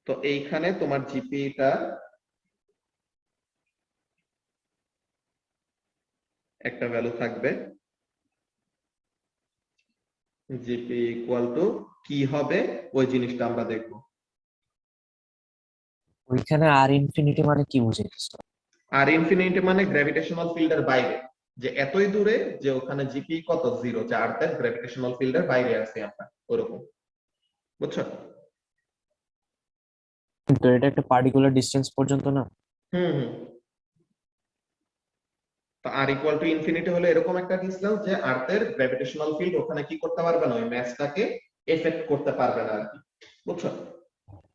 তো এইখানে তোমার জিপিটা একটা ভ্যালু থাকবে, জিপি ইকুয়াল টু কি হবে ওই জিনিসটা আমরা দেখবো। ওইখানে আর ইনফিনিটি মানে কি বুঝাইতেছো? আর ইনফিনিটি মানে গ্র্যাভিটেশনাল ফিল্ডের বাইরে, যে এতই দূরে যে ওখানে জিপি কত? 0, যে আর্থের গ্র্যাভিটেশনাল ফিল্ডের বাইরে আছে আমরা, ওরকম। বুঝছো? তো এটা একটা পার্টিকুলার ডিসটেন্স পর্যন্ত না? হুম হুম। তো আর ইকুয়াল টু ইনফিনিটি হলে এরকম একটা ডিসটেন্স যে আর্থের গ্র্যাভিটেশনাল ফিল্ড ওখানে কি করতে পারবে না? ওই ম্যাসটাকে এফেক্ট করতে পারবে না আর কি। বুঝছো?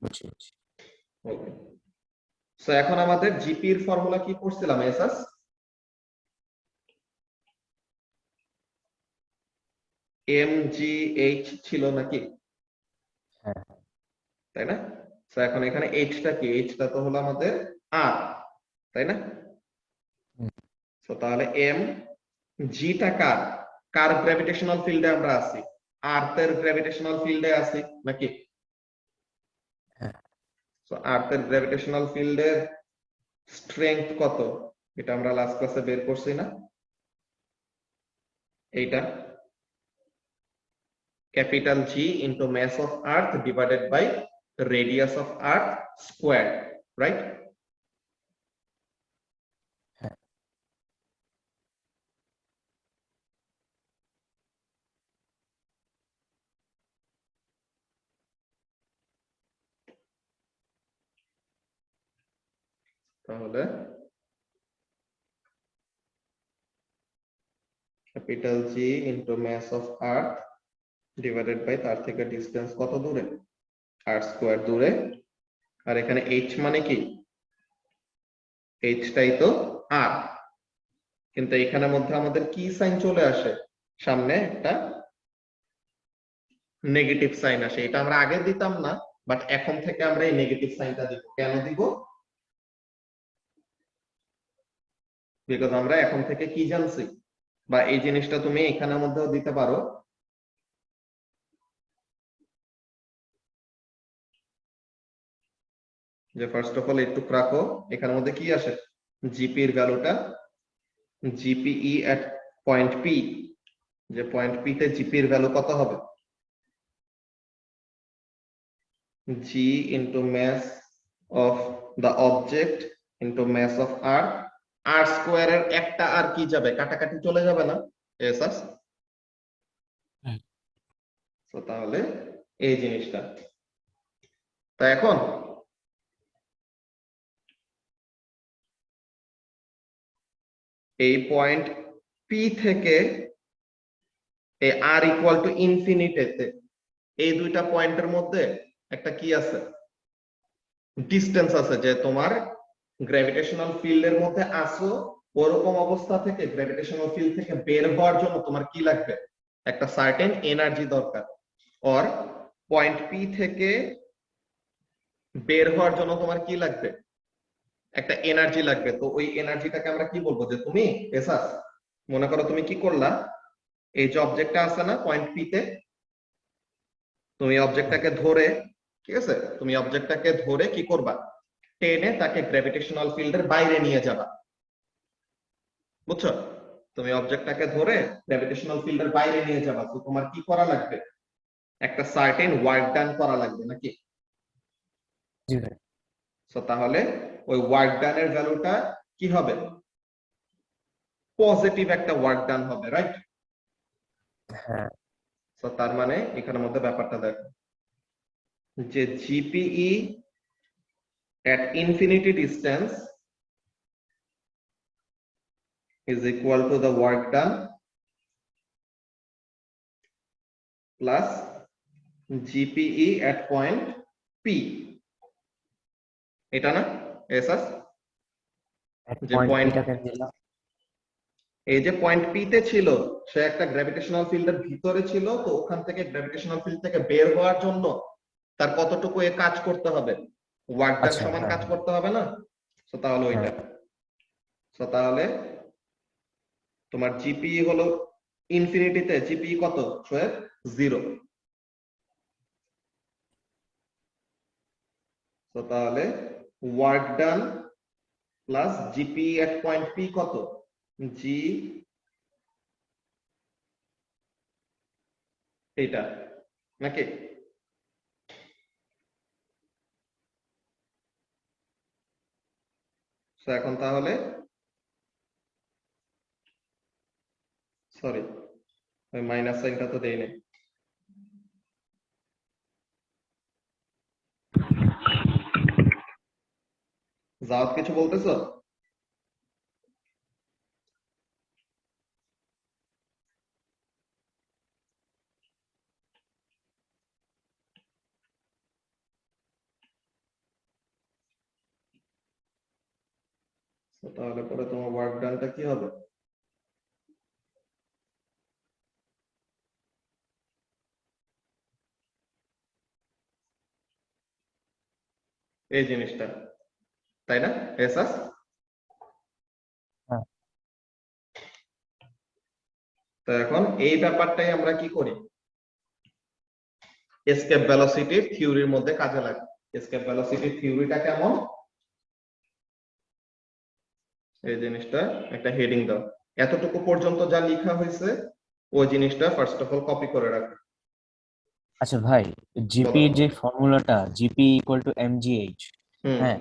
বুঝছি বুঝছি। ওকে। সো এখন আমাদের জিপি এর ফর্মুলা কি পড়ছিলাম? এসএস এমজিএইচ ছিল নাকি? হ্যাঁ। তাই না? সো এখন এখানে এইচটা কি? এইচটা তো হলো আমাদের আর, তাই না? হুম। সো তাহলে এম জিটা কার? কার গ্র্যাভিটেশনাল ফিল্ডে আমরা আছি? আর্থের গ্র্যাভিটেশনাল ফিল্ডে আছি নাকি? হ্যাঁ। সো আর্থের গ্র্যাভিটেশনাল ফিল্ডের স্ট্রেংথ কত? এটা আমরা লাস্ট ক্লাসে বের করছি না? এইটা capital G into mass of earth divided by radius of earth square, right? হ্যাঁ। তাহলে capital G into mass of earth divided by তার থেকে ডিসটেন্স কত দূরে, আর স্কোয়ার দূরে। আর এখানে এইচ মানে কি, এইচটাই তো আর, কিন্তু এখানের মধ্যে আমাদের কি সাইন চলে আসে, সামনে একটা নেগেটিভ সাইন আসে। এটা আমরা আগে দিতাম না, বাট এখন থেকে আমরা এই নেগেটিভ সাইনটা দিব। কেন দিব? বিকজ আমরা এখন থেকে কি জানছি, বা এই জিনিসটা তুমি এখানের মধ্যেও দিতে পারো, যে ফার্স্ট অফ অল একটু রাখো, এখানের মধ্যে কি আসে, জিপি এর ভ্যালুটা, জিপিই এট পয়েন্ট পি, যে পয়েন্ট পি তে জিপি এর ভ্যালু কত হবে, জি into mass of the object into mass of r, r স্কোয়ারের একটা আর কি যাবে, কাটাকাটি চলে যাবে না, এস আর। তো তাহলে এই জিনিসটা, তা এখন এই পয়েন্ট পি থেকে এই আর ইকুয়াল টু ইনফিনিটিতে এই দুইটা পয়েন্টের মধ্যে একটা কি আছে, ডিসটেন্স আছে, যে তোমার গ্র্যাভিটেশনাল ফিল্ডের মধ্যে আসো, ওরকম অবস্থা থেকে গ্র্যাভিটেশনাল ফিল্ড থেকে বের হওয়ার জন্য তোমার কি লাগবে, একটা সার্টেন এনার্জি দরকার। অর পয়েন্ট পি থেকে বের হওয়ার জন্য তোমার কি লাগবে, একটা এনার্জি লাগবে। তো ওই এনার্জিটাকে আমরা কি বলবো, যে তুমি এসাস, মনে করো তুমি কি করলা, এই যে অবজেক্টটা আছে না পয়েন্ট পি তে, তুমি অবজেক্টটাকে ধরে, ঠিক আছে, তুমি অবজেক্টটাকে ধরে কি করবা, টেনে তাকে গ্র্যাভিটেশনাল ফিল্ডের বাইরে নিয়ে যাবা, বুঝছো? তুমি অবজেক্টটাকে ধরে গ্র্যাভিটেশনাল ফিল্ডের বাইরে নিয়ে যাবা, তো তোমার কি করা লাগবে, একটা সার্টেন ওয়ার্ক ডান করা লাগবে নাকি? জি ভাই। সো তাহলে ওই ওয়ার্ক ডানের ভ্যালুটা কি হবে, পজিটিভ একটা ওয়ার্ক ডান হবে, রাইট? হ্যাঁ। সো তার মানে এখানের মধ্যে ব্যাপারটা দেখো, যে জিপিই at infinity distance is equal to the work done plus GPE at point P, এটা না এসাস, যে পয়েন্ট, এই যে পয়েন্ট পি তে ছিল, সে একটা গ্র্যাভিটেশনাল ফিল্ডের ভিতরে ছিল, তো ওখান থেকে গ্র্যাভিটেশনাল ফিল্ড থেকে বের হওয়ার জন্য তার কতটুকু এ কাজ করতে হবে, ওয়ার্ক ডান আচ্ছা, সমান হ্যাঁ, কাজ করতে হবে না? সো তাহলে ওইটা, সো তাহলে তোমার জিপিই হলো ইনফিনিটিতে জিপিই কত, সোয়েব 0। তো তাহলে ওয়ার্ক ডান প্লাস জিপি এট পয়েন্ট পি কত, জি এটা নাকি? তো এখন তাহলে সরি, ওই মাইনাস সাইনটা তো দেই নাই। জাওয়াত কিছু বলতেছো? তো তাহলে পরে তোমার ওয়ার্ক ডানটা কি হবে, এই জিনিসটা, তাই না এসাস? হ্যাঁ। তো এখন এই ব্যাপারটাই আমরা কি করি, এসকেপ ভেলোসিটির থিওরির মধ্যে কাজে লাগে। এসকেপ ভেলোসিটির থিওরিটা কেমন, এই জিনিসটা একটা হেডিং দাও, এতটুকু পর্যন্ত যা লেখা হয়েছে ওই জিনিসটা ফার্স্ট অফ অল কপি করে রাখো। আচ্ছা ভাই, জিপি এর যে ফর্মুলাটা জিপি ইকুয়াল টু এমজিএইচ, হুম, হ্যাঁ,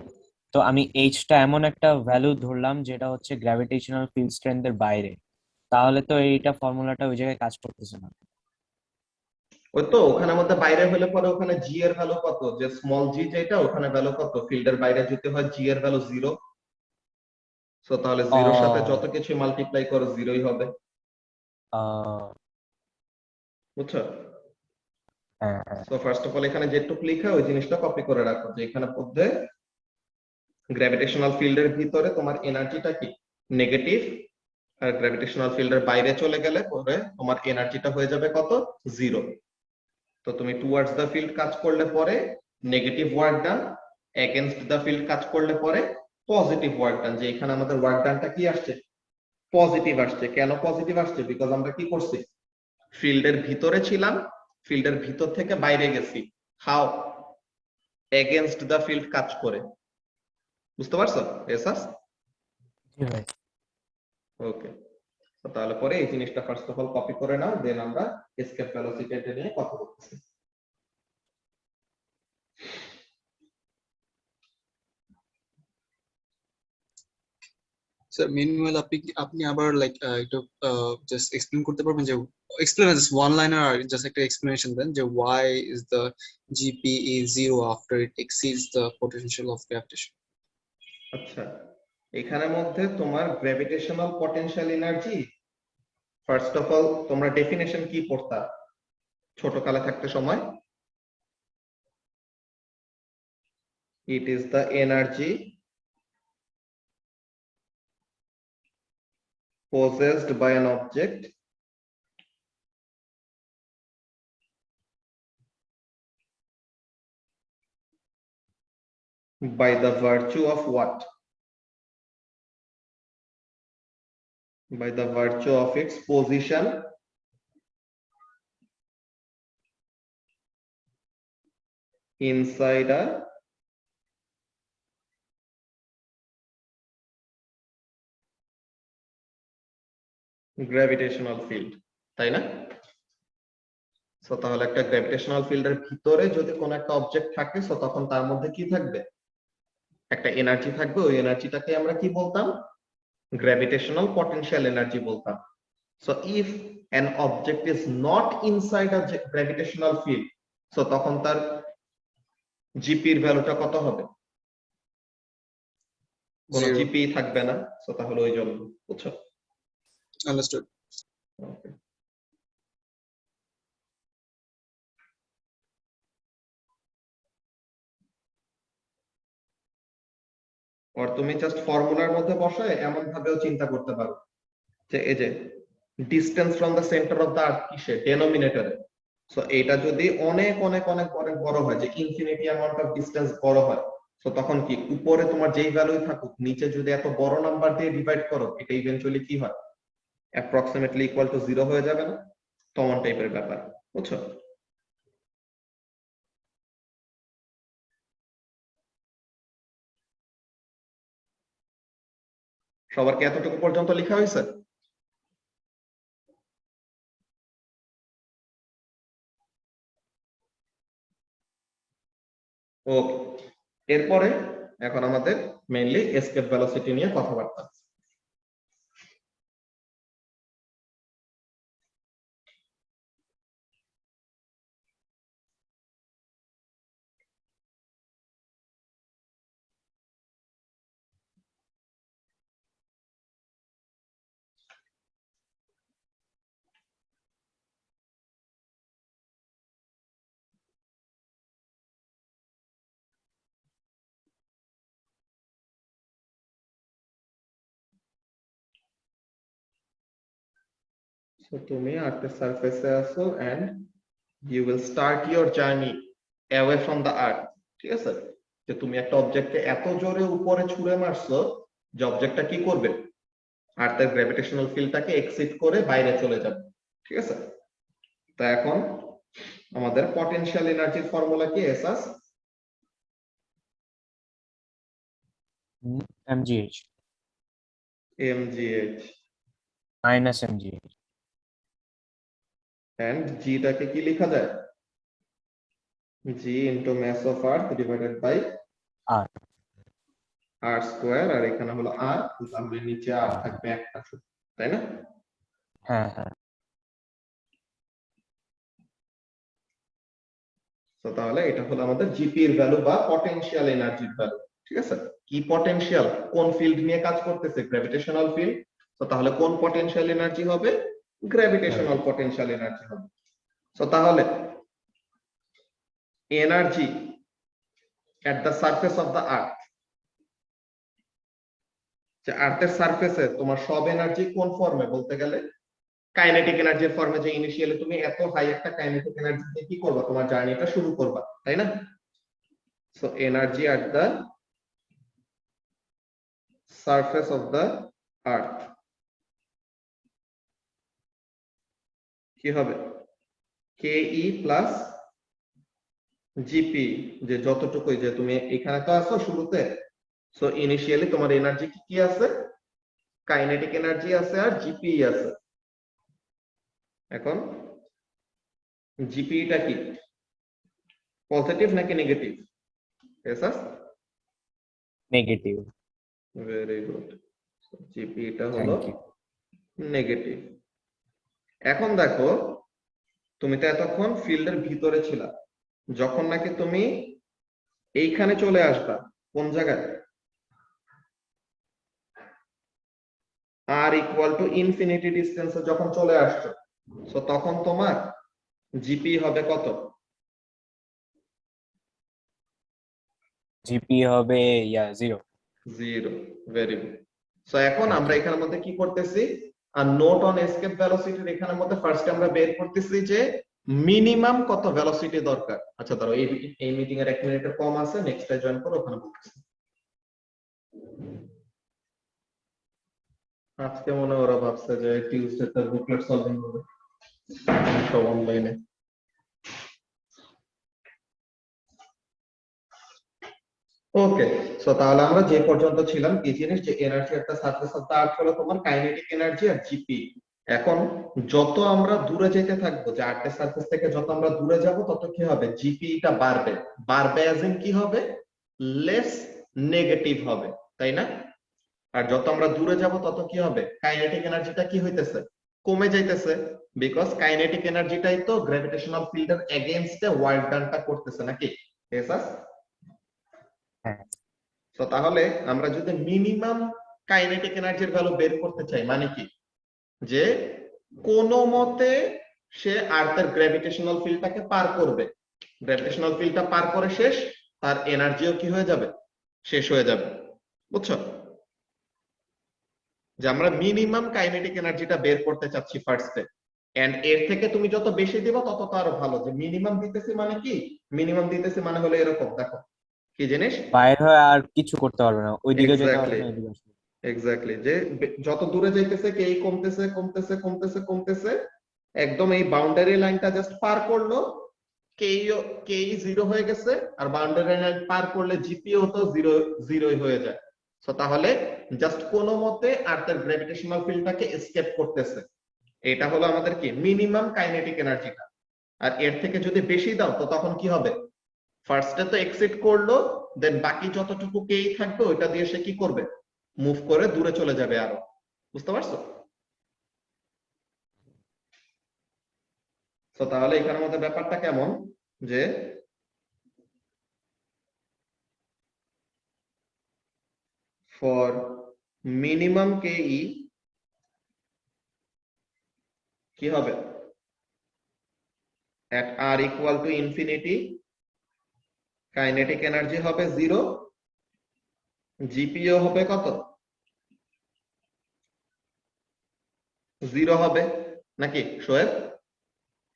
তো আমি এইচটা এমন একটা ভ্যালু ধরলাম যেটা হচ্ছে গ্র্যাভিটেশনাল ফিল্ড স্ট্রেন্থের বাইরে, তাহলে তো এইটা ফর্মুলাটা ওই জায়গায় কাজ করতেছে না। ওই তো ওখানে মধ্যে বাইরে হলে পরে ওখানে জি এর ভ্যালু কত, যে স্মল জি যেটা ওখানে ভ্যালু কত, ফিল্ডের বাইরে যেতে হয় জি এর ভ্যালু 0, সো তাহলে জিরোর সাথে যত কিছু মাল্টিপ্লাই করো জিরোই হবে, বুঝছো? হ্যাঁ সো ফার্স্ট অফ অল এখানে যেটুকু লেখা ওই জিনিসটা কপি করে রাখো, যে এখানে মধ্যে গ্র্যাভিটেশনাল ফিল্ডের ভিতরে তোমার এনার্জিটা কি নেগেটিভ, আর গ্র্যাভিটেশনাল ফিল্ডের বাইরে চলে গেলে পরে তোমার এনার্জিটা হয়ে যাবে কত, জিরো। তো তুমি টুয়ার্ডস দ্য ফিল্ড কাজ করলে পরে negative work done, against the field কাজ করলে পরে পজিটিভ ওয়ার্ক ডান। যে এখানে আমাদের ওয়ার্ক ডানটা কি আসছে, পজিটিভ আসছে। কেন পজিটিভ আসছে? বিকজ আমরা কি করছি, ফিল্ডের ভিতরে ছিলাম, ফিল্ডের ভিতর থেকে বাইরে গেছি। হাউ? এগেইনস্ট দ্য ফিল্ড কাজ করে। বুঝতে পারছো এসাস? জি ভাই। ওকে, তাহলে পরে এই জিনিসটা ফার্স্ট অফ অল কপি করে নাও, দেন আমরা এসকেপ ভেলোসিটি নিয়ে কথা বলতেছি। So meanwhile আপনি আবার like একটু just explain করতে পারবেন যে explain as one liner or just একটা explanation দেন যে why is the GP is zero after it exceeds the potential of gravitation? আচ্ছা, এখানের মধ্যে তোমার gravitational potential energy, first of all তোমরা ডেফিনেশন কি পড়তা ছোট কালে থাকতে সময়? It is the energy possessed by an object by the virtue of what? By the virtue of its position inside a gravitational field, তাই না? সো তাহলে একটা গ্র্যাভিটেশনাল ফিল্ডের ভিতরে যদি কোনো একটা অবজেক্ট থাকে, সো তখন তার মধ্যে কি থাকবে, একটা এনার্জি থাকবে। ওই এনার্জিটাকে আমরা কি বলতাম, গ্র্যাভিটেশনাল পটেনশিয়াল এনার্জি বলতাম। So if an object is not inside a gravitational field, so তখন তার জিপির ভ্যালুটা কত হবে? কোনো Zero. জিপি থাকবে না। সো তাহলে ওই জন্য, বুঝছো? Understood. Okay. আর তুমি জাস্ট ফর্মুলার মধ্যে বসায় এমন ভাবেও চিন্তা করতে পারো যে এই যে distance from the centre of the আর্থ কিসে, ডেনোমিনেটরে। সো এটা যদি অনেক অনেক অনেক অনেক বড় হয়, যে ইনফিনিটি অ্যামাউন্ট অফ ডিসটেন্স বড় হয়, তো তখন কি উপরে তোমার যেই ভ্যালুই থাকুক, নিচে যদি এত বড় নাম্বার দিয়ে ডিভাইড করো, এটা ইভেন্চুয়ালি কি হয়, অ্যাপ্রক্সিমেটলি ইকুয়াল টু জিরো হয়ে যাবে না? কমন টাইপের ব্যাপার, বুঝছো? সবার কি এতটুকু পর্যন্ত লেখা হয়েছে? ওকে, এরপরে এখন আমাদের মেইনলি এসকেপ ভেলোসিটি নিয়ে কথাবার্তা। So তুমি আর্থের সারফেসে আছো and you will start your journey away from the earth, ঠিক আছে? যে তুমি একটা অবজেক্টকে এত জোরে উপরে ছুঁড়ে মারছো যে অবজেক্টটা কি করবে, আর্থের গ্র্যাভিটেশনাল ফিল্ডটাকে এক্সিট করে বাইরে চলে যাবে, ঠিক আছে? তা এখন আমাদের পটেনশিয়াল এনার্জির ফর্মুলা কি Asus? mgh mgh minus mgh and g টাকে কি লেখা যায়, g into mass of earth divided by r r square, আর এখানে হলো r, তাহলে নিচে r থাকবে একটা শুধু, তাই না? হ্যাঁ হ্যাঁ তো তাহলে এটা হলো আমাদের জিপি এর ভ্যালু বা পটেনশিয়াল এনার্জির ভ্যালু, ঠিক ঠিক আছে, কি পটেনশিয়াল কোন ফিল্ড নিয়ে কাজ করতেছে, গ্র্যাভিটেশনাল ফিল্ড। তো তাহলে কোন পটেনশিয়াল এনার্জি হবে, গ্র্যাভিটেশনাল পটেনশিয়াল এনার্জি হবে। তো তাহলে energy at the surface of the আর্থ, যে আর্থের সারফেসে তোমার সব এনার্জি কোন ফর্মে বলতে গেলে কাইনেটিক এনার্জির ফর্মে, যে ইনিশিয়ালি তুমি এত হাই একটা কাইনেটিক এনার্জি দিয়ে কি করবা, তোমার জার্নিটা শুরু করবা, তাই না? So energy at the surface of the আর্থ কি হবে, কে ই প্লাস জিপি, যে যতটুকুই, যে তুমি এখানে তো আছো শুরুতে, সো ইনিশিয়ালি তোমার এনার্জি কি আছে, কাইনেটিক এনার্জি আছে আর জিপি আছে। এখন জিপিটা কি, পজিটিভ নাকি নেগেটিভ? এসাস নেগেটিভ। ভেরি গুড, জিপিটা হলো থ্যাংক ইউ। নেগেটিভ। এখন দেখো, তুমি তো এতক্ষণ ফিল্ডের ভিতরে ছিলা, যখন নাকি তুমি এইখানে চলে আসবা, কোন জায়গায়, আর ইকুয়াল টু ইনফিনিটি ডিস্টেন্সে যখন চলে আসছো, সো তখন তোমার জিপি হবে কত, জিপি হবে 0। 0। Very good. সো এখন আমরা এখানের মধ্যে কি করতেছি, আর নোট অন এসকেপ ভেলোসিটির এখানের মধ্যে ফার্স্ট আমরা বের করতেছি যে মিনিমাম কত ভেলোসিটি দরকার। আচ্ছা ধরো এই মিটিং এর 1 মিনিটের কম আছে, নেক্সট টাইম জয়েন করো, ওখানে বলতেছি। আজকে মনে হয় ওরা ভাবছে যে টিউসডে তার বুকলেট সলভিং হবে, সব অনলাইনে। ওকে, সো তাহলে আমরা যে পর্যন্ত ছিলাম কি জিনিস, যে এনার্জি একটা সারফেস অফ দ্য আর্থ হলো তোমার কাইনেটিক এনার্জি আর জিপি। এখন যত আমরা দূরে যেতে থাকবো, যে আর্থের সারফেস থেকে যত আমরা দূরে যাব, তত কি হবে, জিপিটা বাড়বে। বাড়বে অ্যাজ ইন কি হবে, লেস নেগেটিভ হবে, তাই না? আর যত আমরা দূরে যাব তত কি হবে, কাইনেটিক এনার্জিটা কি হইতেছে, কমে যাইতেছে। বিকজ কাইনেটিক এনার্জিটাই তো গ্র্যাভিটেশনাল ফিল্ডের এগেইনস্টে ওয়ার্ক ডানটা করতেছে নাকি? এসাস। হ্যাঁ। তো তাহলে আমরা যদি মিনিমাম কাইনেটিক এনার্জির ভ্যালু বের করতে চাই, মানে কি, যে কোনো মতে সে আর্থের গ্র্যাভিটেশনাল ফিল্ডটাকে পার করবে, গ্র্যাভিটেশনাল ফিল্ডটা পার করে শেষ, তার এনার্জিও কি হয়ে যাবে, শেষ হয়ে যাবে। বুঝছো, যে আমরা মিনিমাম কাইনেটিক এনার্জিটা বের করতে চাচ্ছি ফার্স্টে, এন্ড এর থেকে তুমি যত বেশি দিবা তত তো আরো ভালো। যে মিনিমাম দিতেছি মানে কি, মিনিমাম দিতেছি মানে হলো এরকম, দেখো কি জিনিস, বাইরে হয়ে আর কিছু করতে পারবে না, ওইদিকে যেতে পারবে এক্স্যাক্টলি না, এদিকে আসবে। এক্স্যাক্টলি, যে যত দূরে যাইতেছে কেই কমতেছে কমতেছে কমতেছে কমতেছে, একদম এই বাউন্ডারি লাইনটা জাস্ট পার করলো, কেই 0 হয়ে গেছে, আর বাউন্ডারি লাইন পার করলে জিপিও তো 0 হয়ে যায়। সো তাহলে জাস্ট কোনো মতে আর্থের গ্র্যাভিটেশনাল ফিল্ডটাকে এসকেপ করতেছে, এটা হলো আমাদের কি মিনিমাম কাইনেটিক এনার্জিটা। আর এর থেকে যদি বেশি দাও তো তখন কি হবে, ফার্স্টে তো এক্সিট করলো, দেন বাকি যতটুকু কেই থাকবে ওইটা দিয়ে সে কি করবে, মুভ করে দূরে চলে যাবে আরো। বুঝতে পারছো? তো তাহলে এখানের মধ্যে ব্যাপারটা কেমন, যে ফর মিনিমাম কেই কি হবে, at r equal to infinity kinetic energy হবে 0, জিপিও হবে কত, 0 হবে নাকি শোয়েব?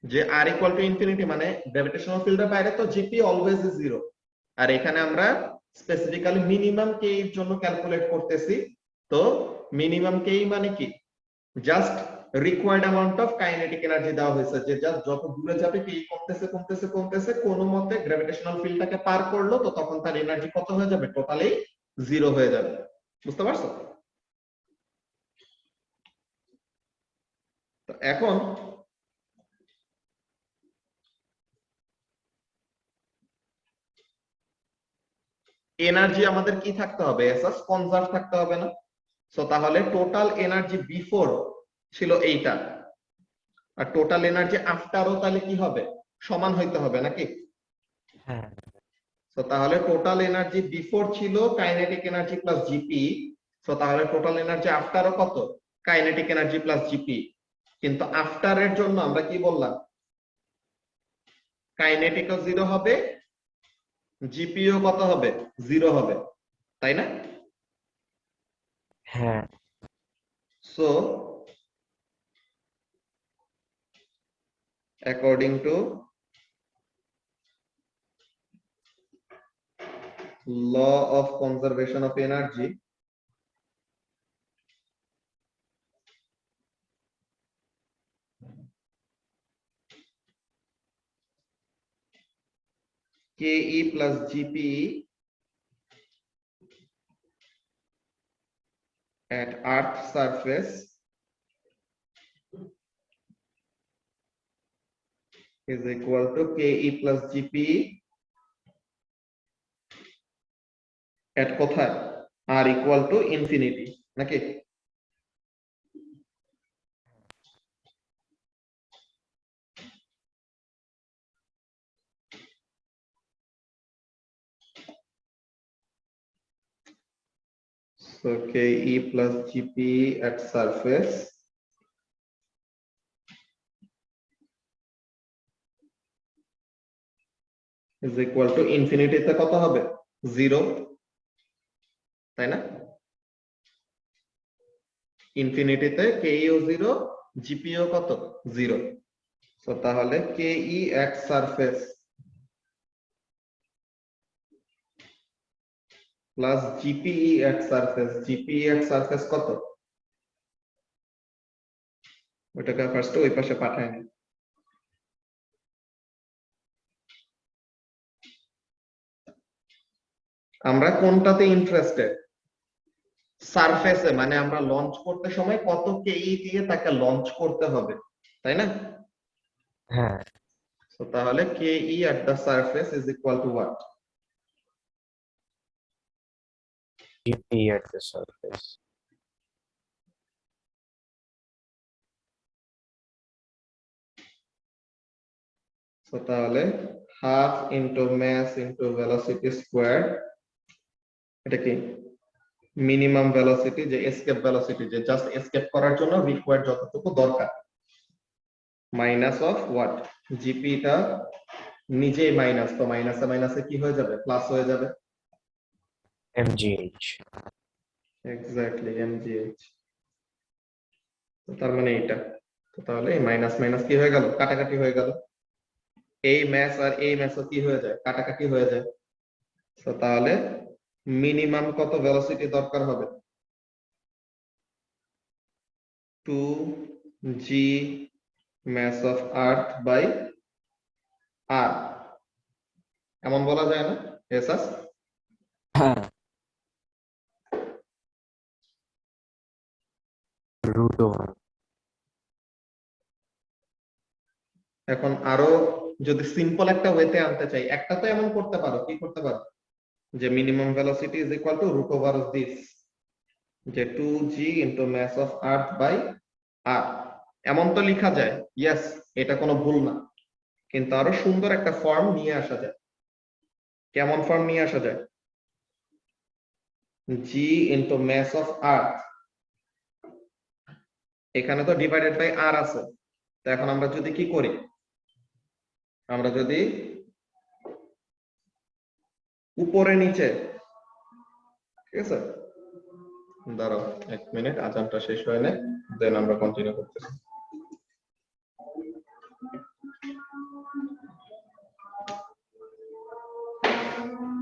যে r equal to infinity মানে গ্র্যাভিটেশনাল ফিল্ডের বাইরে তো জিপি অলওয়েজ ইজ 0, আর এখানে আমরা স্পেসিফিক্যালি মিনিমাম কে এর জন্য ক্যালকুলেট করতেছি। তো মিনিমাম কে মানে কি, just required amount of kinetic energy দেওয়া হয়েছে, যে জাস্ট যত দূরে যাবে কে কমতেছে কমতেছে কমতেছে, কোন মতে গ্র্যাভিটেশনাল ফিল্ডটাকে পার করলো, তো তখন তার এনার্জি কত হয়ে যাবে, টোটালি 0 হয়ে যাবে। বুঝতে পারছো? তো এখন এনার্জি আমাদের কি থাকতে হবে, এসাস কনজার্ভ থাকতে হবে না? সো তাহলে টোটাল এনার্জি বিফোর ছিল এইটা, আর টোটাল এনার্জি আফটারও তাহলে কি হবে, সমান হইতে হবে নাকি? হ্যাঁ। তো তাহলে টোটাল এনার্জি বিফোর ছিল কাইনেটিক এনার্জি প্লাস জিপি, তো তাহলে টোটাল এনার্জি আফটারও কত? Kinetic energy plus GP. কিন্তু আফটারের জন্য আমরা কি বললাম? কাইনেটিকও 0 হবে, জিপিও কত হবে? 0 হবে, তাই না? হ্যাঁ। So according to law of conservation of energy, KE plus GPE at earth surface is equal to KE plus GPE at কোথায়? R equal to infinity, নাকি? So KE plus GPE at surface is equal to infinity তে কত হবে? 0, তাই না? ইনফিনিটিতে KE ও 0, GPO কত? 0। So তাহলে KE at surface plus GPE at surface, GPE at surface কত? ওটাকে ফার্স্ট ওই পাশে পাঠায় নি। আমরা কোনটাতে ইন্টারেস্টেড? সারফেসে, মানে আমরা লঞ্চ করতে সময় কত কেই দিয়ে তাকে লঞ্চ করতে হবে, তাই না? হ্যাঁ। তো তাহলে KE at the surface is equal to what? GP at the surface. তো তাহলে half into mass into velocity square, এটা কি মিনিমাম ভেলোসিটি, যে এসকেপ ভেলোসিটি, যে জাস্ট এসকেপ করার জন্য রিকোয়ার্ড যতটুকু দরকার, মাইনাস অফ হোয়াট? জিপি টা নিজেই মাইনাস, তো মাইনাসে মাইনাসে কি হয়ে যাবে? প্লাস হয়ে যাবে। mgh. Exactly, mgh। তো তার মানে এটা, তো তাহলে এই মাইনাস মাইনাস কি হয়ে গেল? কাটাকাটি হয়ে গেল। এই ম্যাস আর এই ম্যাসও কি হয়ে যায়? কাটাকাটি হয়ে যায়। তো তাহলে মিনিমাম কত ভেলোসিটি দরকার হবে? 2g mass of earth by r, এমন বলা যায় না এসাস? হ্যাঁ, √1। এখন আরো যদি সিম্পল একটা ওয়েতে আনতে চাই, একটা তো এমন করতে পারো, কি করতে পারো? যে minimum velocity is equal to √over this, যে 2g into mass of earth by r, এমন তো লেখা যায়। ইয়েস, এটা কোনো ভুল না, কিন্তু আরো সুন্দর একটা ফর্ম নিয়ে আসা যায়। কেমন ফর্ম নিয়ে আসা যায়? g into mass of earth, এখানে তো ডিভাইডেড বাই r আছে। তো এখন আমরা যদি কি করি, আমরা যদি উপরে নিচে, ঠিক আছে, দাঁড়াও 1 মিনিট, আজানটা শেষ হয় না, দেন আমরা কন্টিনিউ করতেছি।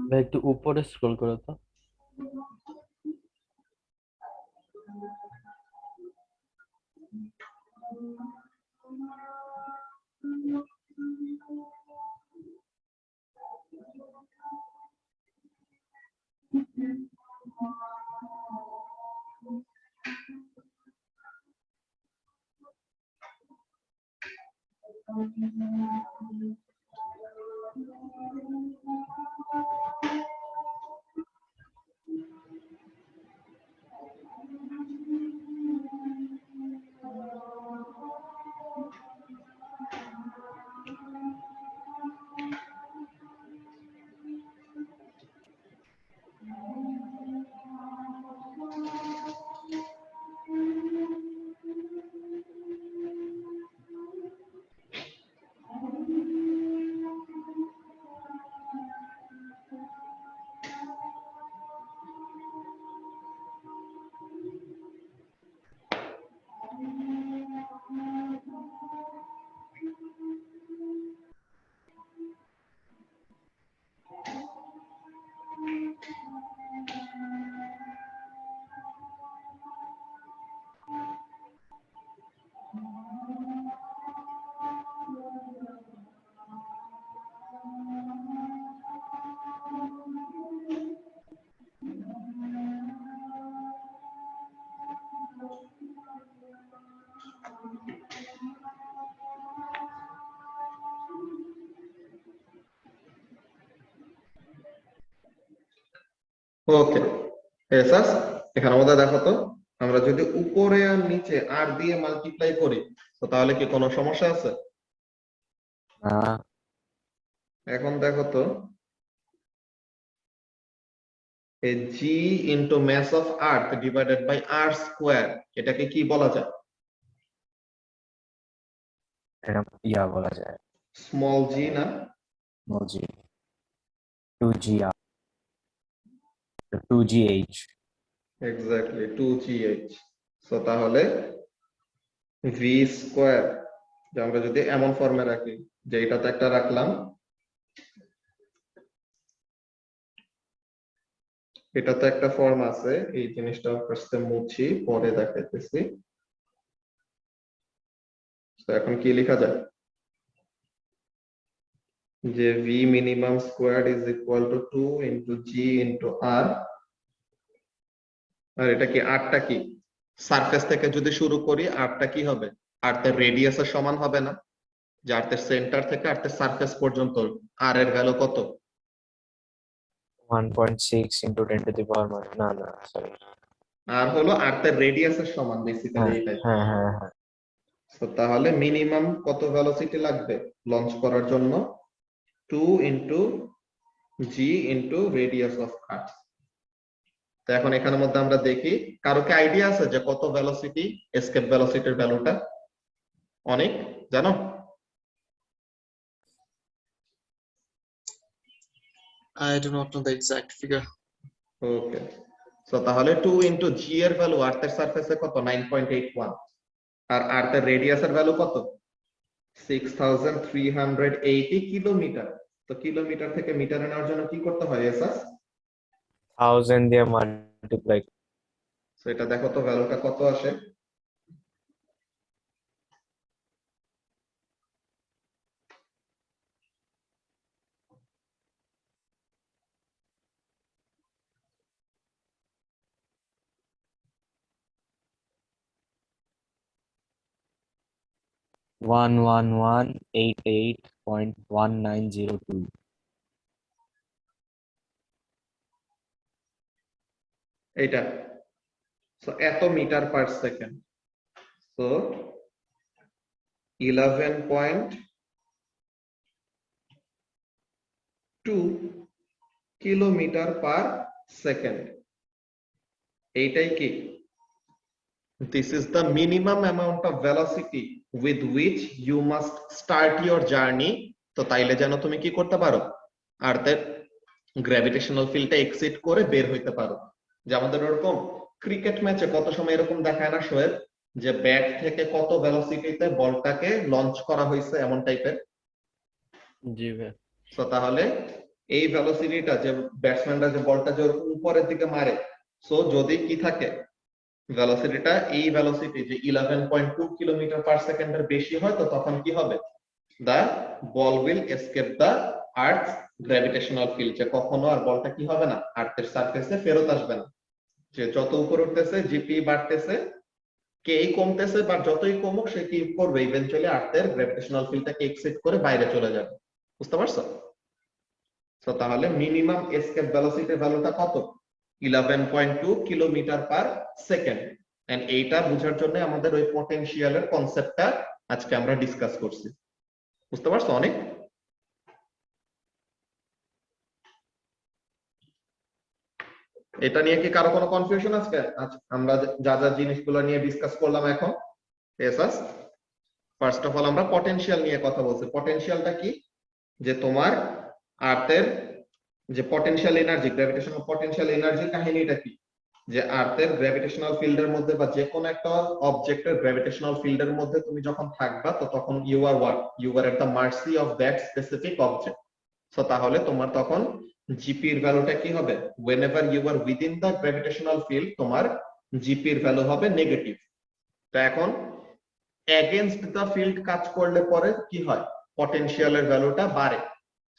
ভাই একটু উপরে স্ক্রল করো তো। ওকে এসাস এখানে আমাদের দেখো তো আমরা যদি উপরে আর নিচে আর দিয়ে মাল্টিপ্লাই করি তো তাহলে কি কোনো সমস্যা আছে? না, এখন দেখো তো এই জি into mass of earth divided by r square এটাকে কি বলা যায়? এটা বলা যায় স্মল জি না? জি 2gr 2gh। Exactly 2gh। So তাহলে ভি স্কোয়ার আমরা যদি এমন ফর্মে রাখি যে এটাতে একটা রাখলাম, এটাতে একটা ফর্ম আছে, এই জিনিসটা ফার্স্ট মুছি পরে দেখাইতেছি। তো এখন কি লেখা যায় যে V minimum square is equal to 2 into G into R. আর এটা কি আরটা কি সারফেস থেকে যদি শুরু করি আরটা কি হবে? আর্থের রেডিয়াসের সমান হবে না? যে আর্থের সেন্টার থেকে আর্থের সারফেস পর্যন্ত আর এর ভ্যালু কত? 1.6 into 10 to the power না না সরি। আর হলো আর্থের রেডিয়াসের সমান হ্যাঁ বেসিক্যালি এটাই। হ্যাঁ হ্যাঁ হ্যাঁ তো তাহলে মিনিমাম কত ভেলোসিটি লাগবে লঞ্চ করার জন্য? 2 into G into radius of আর্থ। তো এখন এখানের মধ্যে আমরা দেখি কারো কি আইডিয়া আছে যে কত ভেলোসিটি এসকেপ ভেলোসিটির ভ্যালুটা? অনেক জানো? I do not know the exact figure. Okay so তাহলে 2 ইন্টু জি এর ভ্যালু আর্থের সারফেসে কত? 9.81। আর আর্থের রেডিয়াসের ভ্যালু কত? 6380 কিলোমিটার। তো কিলোমিটার থেকে মিটারে নেওয়ার জন্য কি করতে হয় এসাস? 1000 দিয়ে মাল্টিপ্লাই। তো এটা দেখো তো ভ্যালুটা কত আসে? One one one 88.1902। এইটা সো এত metre per second. So 11.2 kilometre per second. এইটাই কি this is the minimum amount of velocity with which you must start your journey। তো তাইলে যেন তুমি কি করতে পারো আর্থের গ্র্যাভিটেশনাল ফিল্ডটা এক্সিট করে বের হইতে পারো। যে আমাদের ওরকম ক্রিকেট ম্যাচে কত সময় এরকম দেখায় না শোয়েব যে ব্যাট থেকে কত ভেলোসিটিতে বলটাকে লঞ্চ করা হয়েছে এমন টাইপের। জি ভাই। তো তাহলে এই ভেলোসিটিটা যে ব্যাটসম্যানরা যে বলটা যে ওরকম উপরের দিকে মারে, সো যদি কি থাকে ভেলোসিটিটা এই ভেলোসিটি যে 11.2 কিলোমিটার পার সেকেন্ডের বেশি হয় তো তখন কি হবে? The ball will escape the earth gravitational field. যে কখনো আর বলটা কি হবে না আর্থের সারফেসে ফেরত আসবে না। যে যত উপরে উঠতেছে জিপি বাড়তেছে, কেই কমতেছে বা যতই কমুক সে কি করবে ইভেন্চুয়ালি আর্থের গ্র্যাভিটেশনাল ফিল্ডটাকে এক্সিট করে বাইরে চলে যাবে। বুঝতে পারছো? তো তাহলে মিনিমাম এসকেপ ভেলোসিটির ভ্যালুটা কত? 11.2 কিলোমিটার পার সেকেন্ড। এন্ড এইটা বোঝার জন্য আমাদের ওই পটেনশিয়ালের কনসেপ্টটা আজকে আমরা ডিসকাস করছি। বুঝতে পারছো অনেক? এটা নিয়ে কি কারো কোনো কনফিউশন আছে? আমরা যা যা জিনিসগুলো নিয়ে ডিসকাস করলাম এখন এসাস ফার্স্ট অফ অল আমরা পটেনশিয়াল নিয়ে কথা বলছি। পটেনশিয়ালটা কি? যে তোমার আর্থের যে পটেনশিয়াল এনার্জি গ্র্যাভিটেশনাল পটেনশিয়াল এনার্জির কাহিনীটা কি? যে আর্থের গ্র্যাভিটেশনাল ফিল্ডের মধ্যে বা যে কোনো একটা অবজেক্টের গ্র্যাভিটেশনাল ফিল্ডের মধ্যে তুমি যখন থাকবা তো তখন you are what? You are at the mercy of that specific object. So তাহলে তোমার তখন জিপি এর ভ্যালুটা কি হবে? whenever you are within the gravitational field তোমার জিপি এর ভ্যালু হবে নেগেটিভ। তো এখন এগেইনস্ট দ্য ফিল্ড কাজ করলে পরে কি হয়? পটেনশিয়ালের ভ্যালুটা বাড়ে।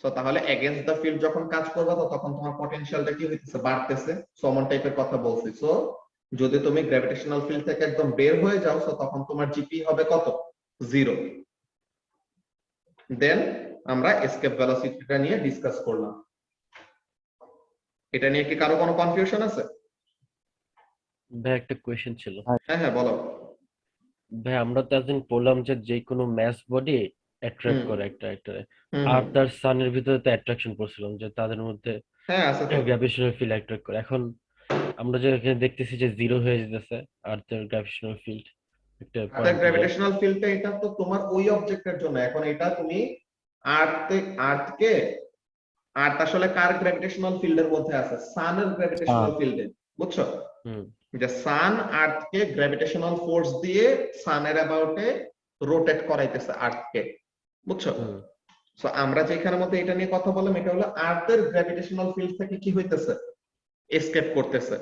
সো তাহলে এগেইনস্ট দ্য ফিল্ড যখন কাজ করবে তো তখন তোমার পটেনশিয়ালটা কি হইতেছে? বাড়তেছে। সমান টাইপের কথা বলছি। সো যদি তুমি গ্র্যাভিটেশনাল ফিল্ড থেকে একদম বের হয়ে যাও তো তখন তোমার জিপি হবে কত? 0। দেন আমরা এসকেপ ভেলোসিটিটা নিয়ে ডিসকাস করলাম। এটা নিয়ে কি কারো কোনো কনফিউশন আছে? ভাই একটা কোয়েশ্চেন ছিল। হ্যাঁ হ্যাঁ বলো। ভাই আমরা তো একদিন বললাম যে যে কোনো ম্যাস বডি অ্যাট্রাক্ট হুম করে একটা একটা হুম আর হুম। তার সানের ভিতরে তো অ্যাট্রাকশন পড়ছিলাম যে তাদের মধ্যে হ্যাঁ আছে তো। গ্র্যাভিটেশনাল ফিল্ড অ্যাট্রাক্ট করে। এখন আমরা যে এখানে দেখতেছি যে জিরো হয়ে যেতেছে আর্থের গ্র্যাভিটেশনাল ফিল্ড একটা আর্থের পয়েন্টে যায়। গ্র্যাভিটেশনাল ফিল্ডটা এটা তো তোমার ওই অবজেক্টের জন্য। এখন এটা তুমি আর্থকে আর্থ আসলে কার গ্র্যাভিটেশনাল ফিল্ডের মধ্যে আছে? সানের গ্র্যাভিটেশনাল ফিল্ডে, বুঝছো? হুম যে সান আর্থকে গ্র্যাভিটেশনাল ফোর্স দিয়ে সানের অ্যাবাউটে রোটেট করাইতেছে আর্থকে, বুঝছো? হুম সো আমরা যেখানের মধ্যে এটা নিয়ে কথা বললাম এটা হলো আর্থের গ্র্যাভিটেশনাল ফিল্ড থেকে কি হইতেছে? এসকেপ করতেছে।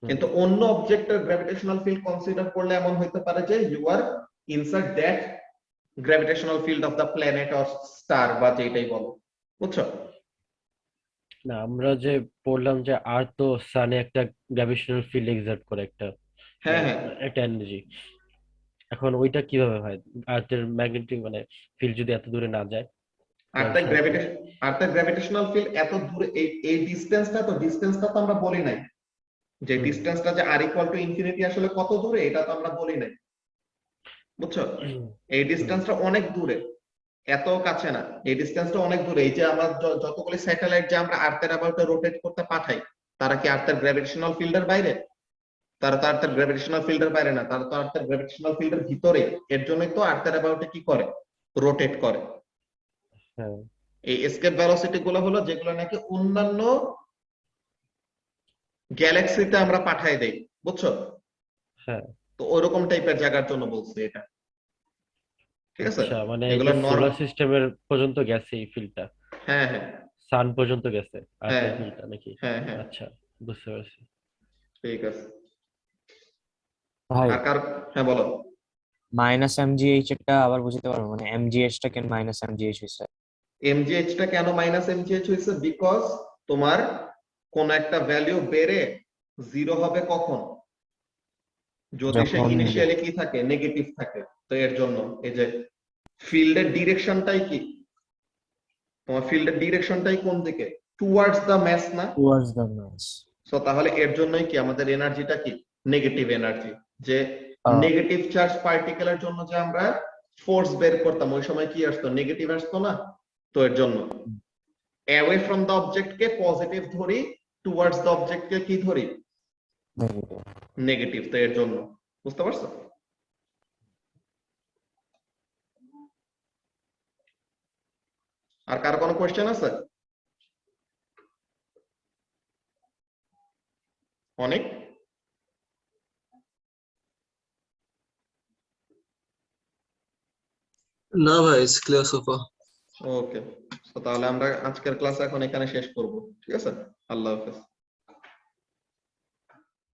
হুম কিন্তু অন্য অবজেক্টের গ্র্যাভিটেশনাল ফিল্ড কনসিডার করলে এমন হইতে পারে যে you are inside that gravitational field of the planet or star বা যেটাই বলো, বুঝছো? না আমরা যে পড়লাম যে আর্থ ও সানে একটা গ্র্যাভিটেশনাল ফিল্ড এক্সার্ট করে একটা হ্যাঁ হ্যাঁ। একটা এনার্জি। এখন ওইটা কিভাবে হয় আর্থের ম্যাগনেটিক মানে ফিল্ড যদি এত দূরে না যায় তাহলে সমস্যা। আর্থের গ্র্যাভিটেশনাল ফিল্ড এত দূরে, এই ডিসটেন্সটা তো আমরা বলি নাই যে হুম ডিসটেন্সটা যে আর ইকুয়াল টু ইনফিনিটি আসলে কত দূরে, এটা তো আমরা বলি নাই, বুঝছো? হুম এই হুম ডিসটেন্সটা অনেক দূরে, এত কাছে না। এই ডিসটেন্সটা অনেক দূরে। এই যে আমরা যতগুলি স্যাটেলাইট যে আমরা আর্থের অ্যাবাউটে রোটেট করতে পাঠাই, তারা কি আর্থের গ্র্যাভিটেশনাল ফিল্ডের বাইরে? তারা তো আর্থের গ্র্যাভিটেশনাল ফিল্ডের বাইরে না, তারা তো আর্থের গ্র্যাভিটেশনাল ফিল্ডের ভিতরে। এর জন্যই তো আর্থের অ্যাবাউটে কি করে? রোটেট করে। হ্যাঁ এই এসকেপ ভেলোসিটি গুলো হলো যেগুলো নাকি অন্যান্য গ্যালাক্সিতে আমরা পাঠাই দেই, বুঝছো? হ্যাঁ তো ওইরকম টাইপের জায়গার জন্য বলছি এটা, ঠিক আছে? আচ্ছা মানে এই এগুলো যে নরম। সোলার সিস্টেমের পর্যন্ত গেছে এই ফিল্ডটা, হ্যাঁ হ্যাঁ সান পর্যন্ত গেছে হ্যাঁ আর্থের ফিল্ডটা নাকি? হ্যাঁ হ্যাঁ। আচ্ছা বুঝতে পারছি। ঠিক আছে। ভাই আর কার? হ্যাঁ বলো। মাইনাস এমজিএইচ একটা আবার বুঝতে পারবো, মানে এমজিএইচ টা কেন মাইনাস এমজিএইচ হয়েছে? এমজিএইচ টা কেন মাইনাস এমজিএইচ হয়েছে? বিকজ তোমার কোন একটা ভ্যালু বেড়ে জিরো হবে কখন? যদি সে যখন ইনিশিয়ালি কি থাকে? নেগেটিভ থাকে। তো এর জন্য এই যে ফিল্ডের ডিরেকশনটাই কি? তোমার ফিল্ডের ডিরেকশনটাই কোন দিকে? টুয়ার্ডস দ্য ম্যাস না? Towards the mass. সো তাহলে এর জন্যই কি আমাদের এনার্জিটা কি? Negative energy. যে নেগেটিভ চার্জ পার্টিকেলের জন্য যে আমরা ফোর্স বের করতাম ওই সময় কি আসতো? নেগেটিভ আসতো না? তো এর জন্য away from the object K positive ধরি, টুয়ার্ডস দ্য অবজেক্ট কে কি ধরি? নেগেটিভ। তো এর জন্য, বুঝতে পারছো? আর কার কোনো কোশ্চেন আছে? অনেক। No, bhai, it's clear so far. ওকে, তো তাহলে আমরা আজকের ক্লাস এখন এখানে শেষ করব, ঠিক আছে? আল্লাহ হাফেজ।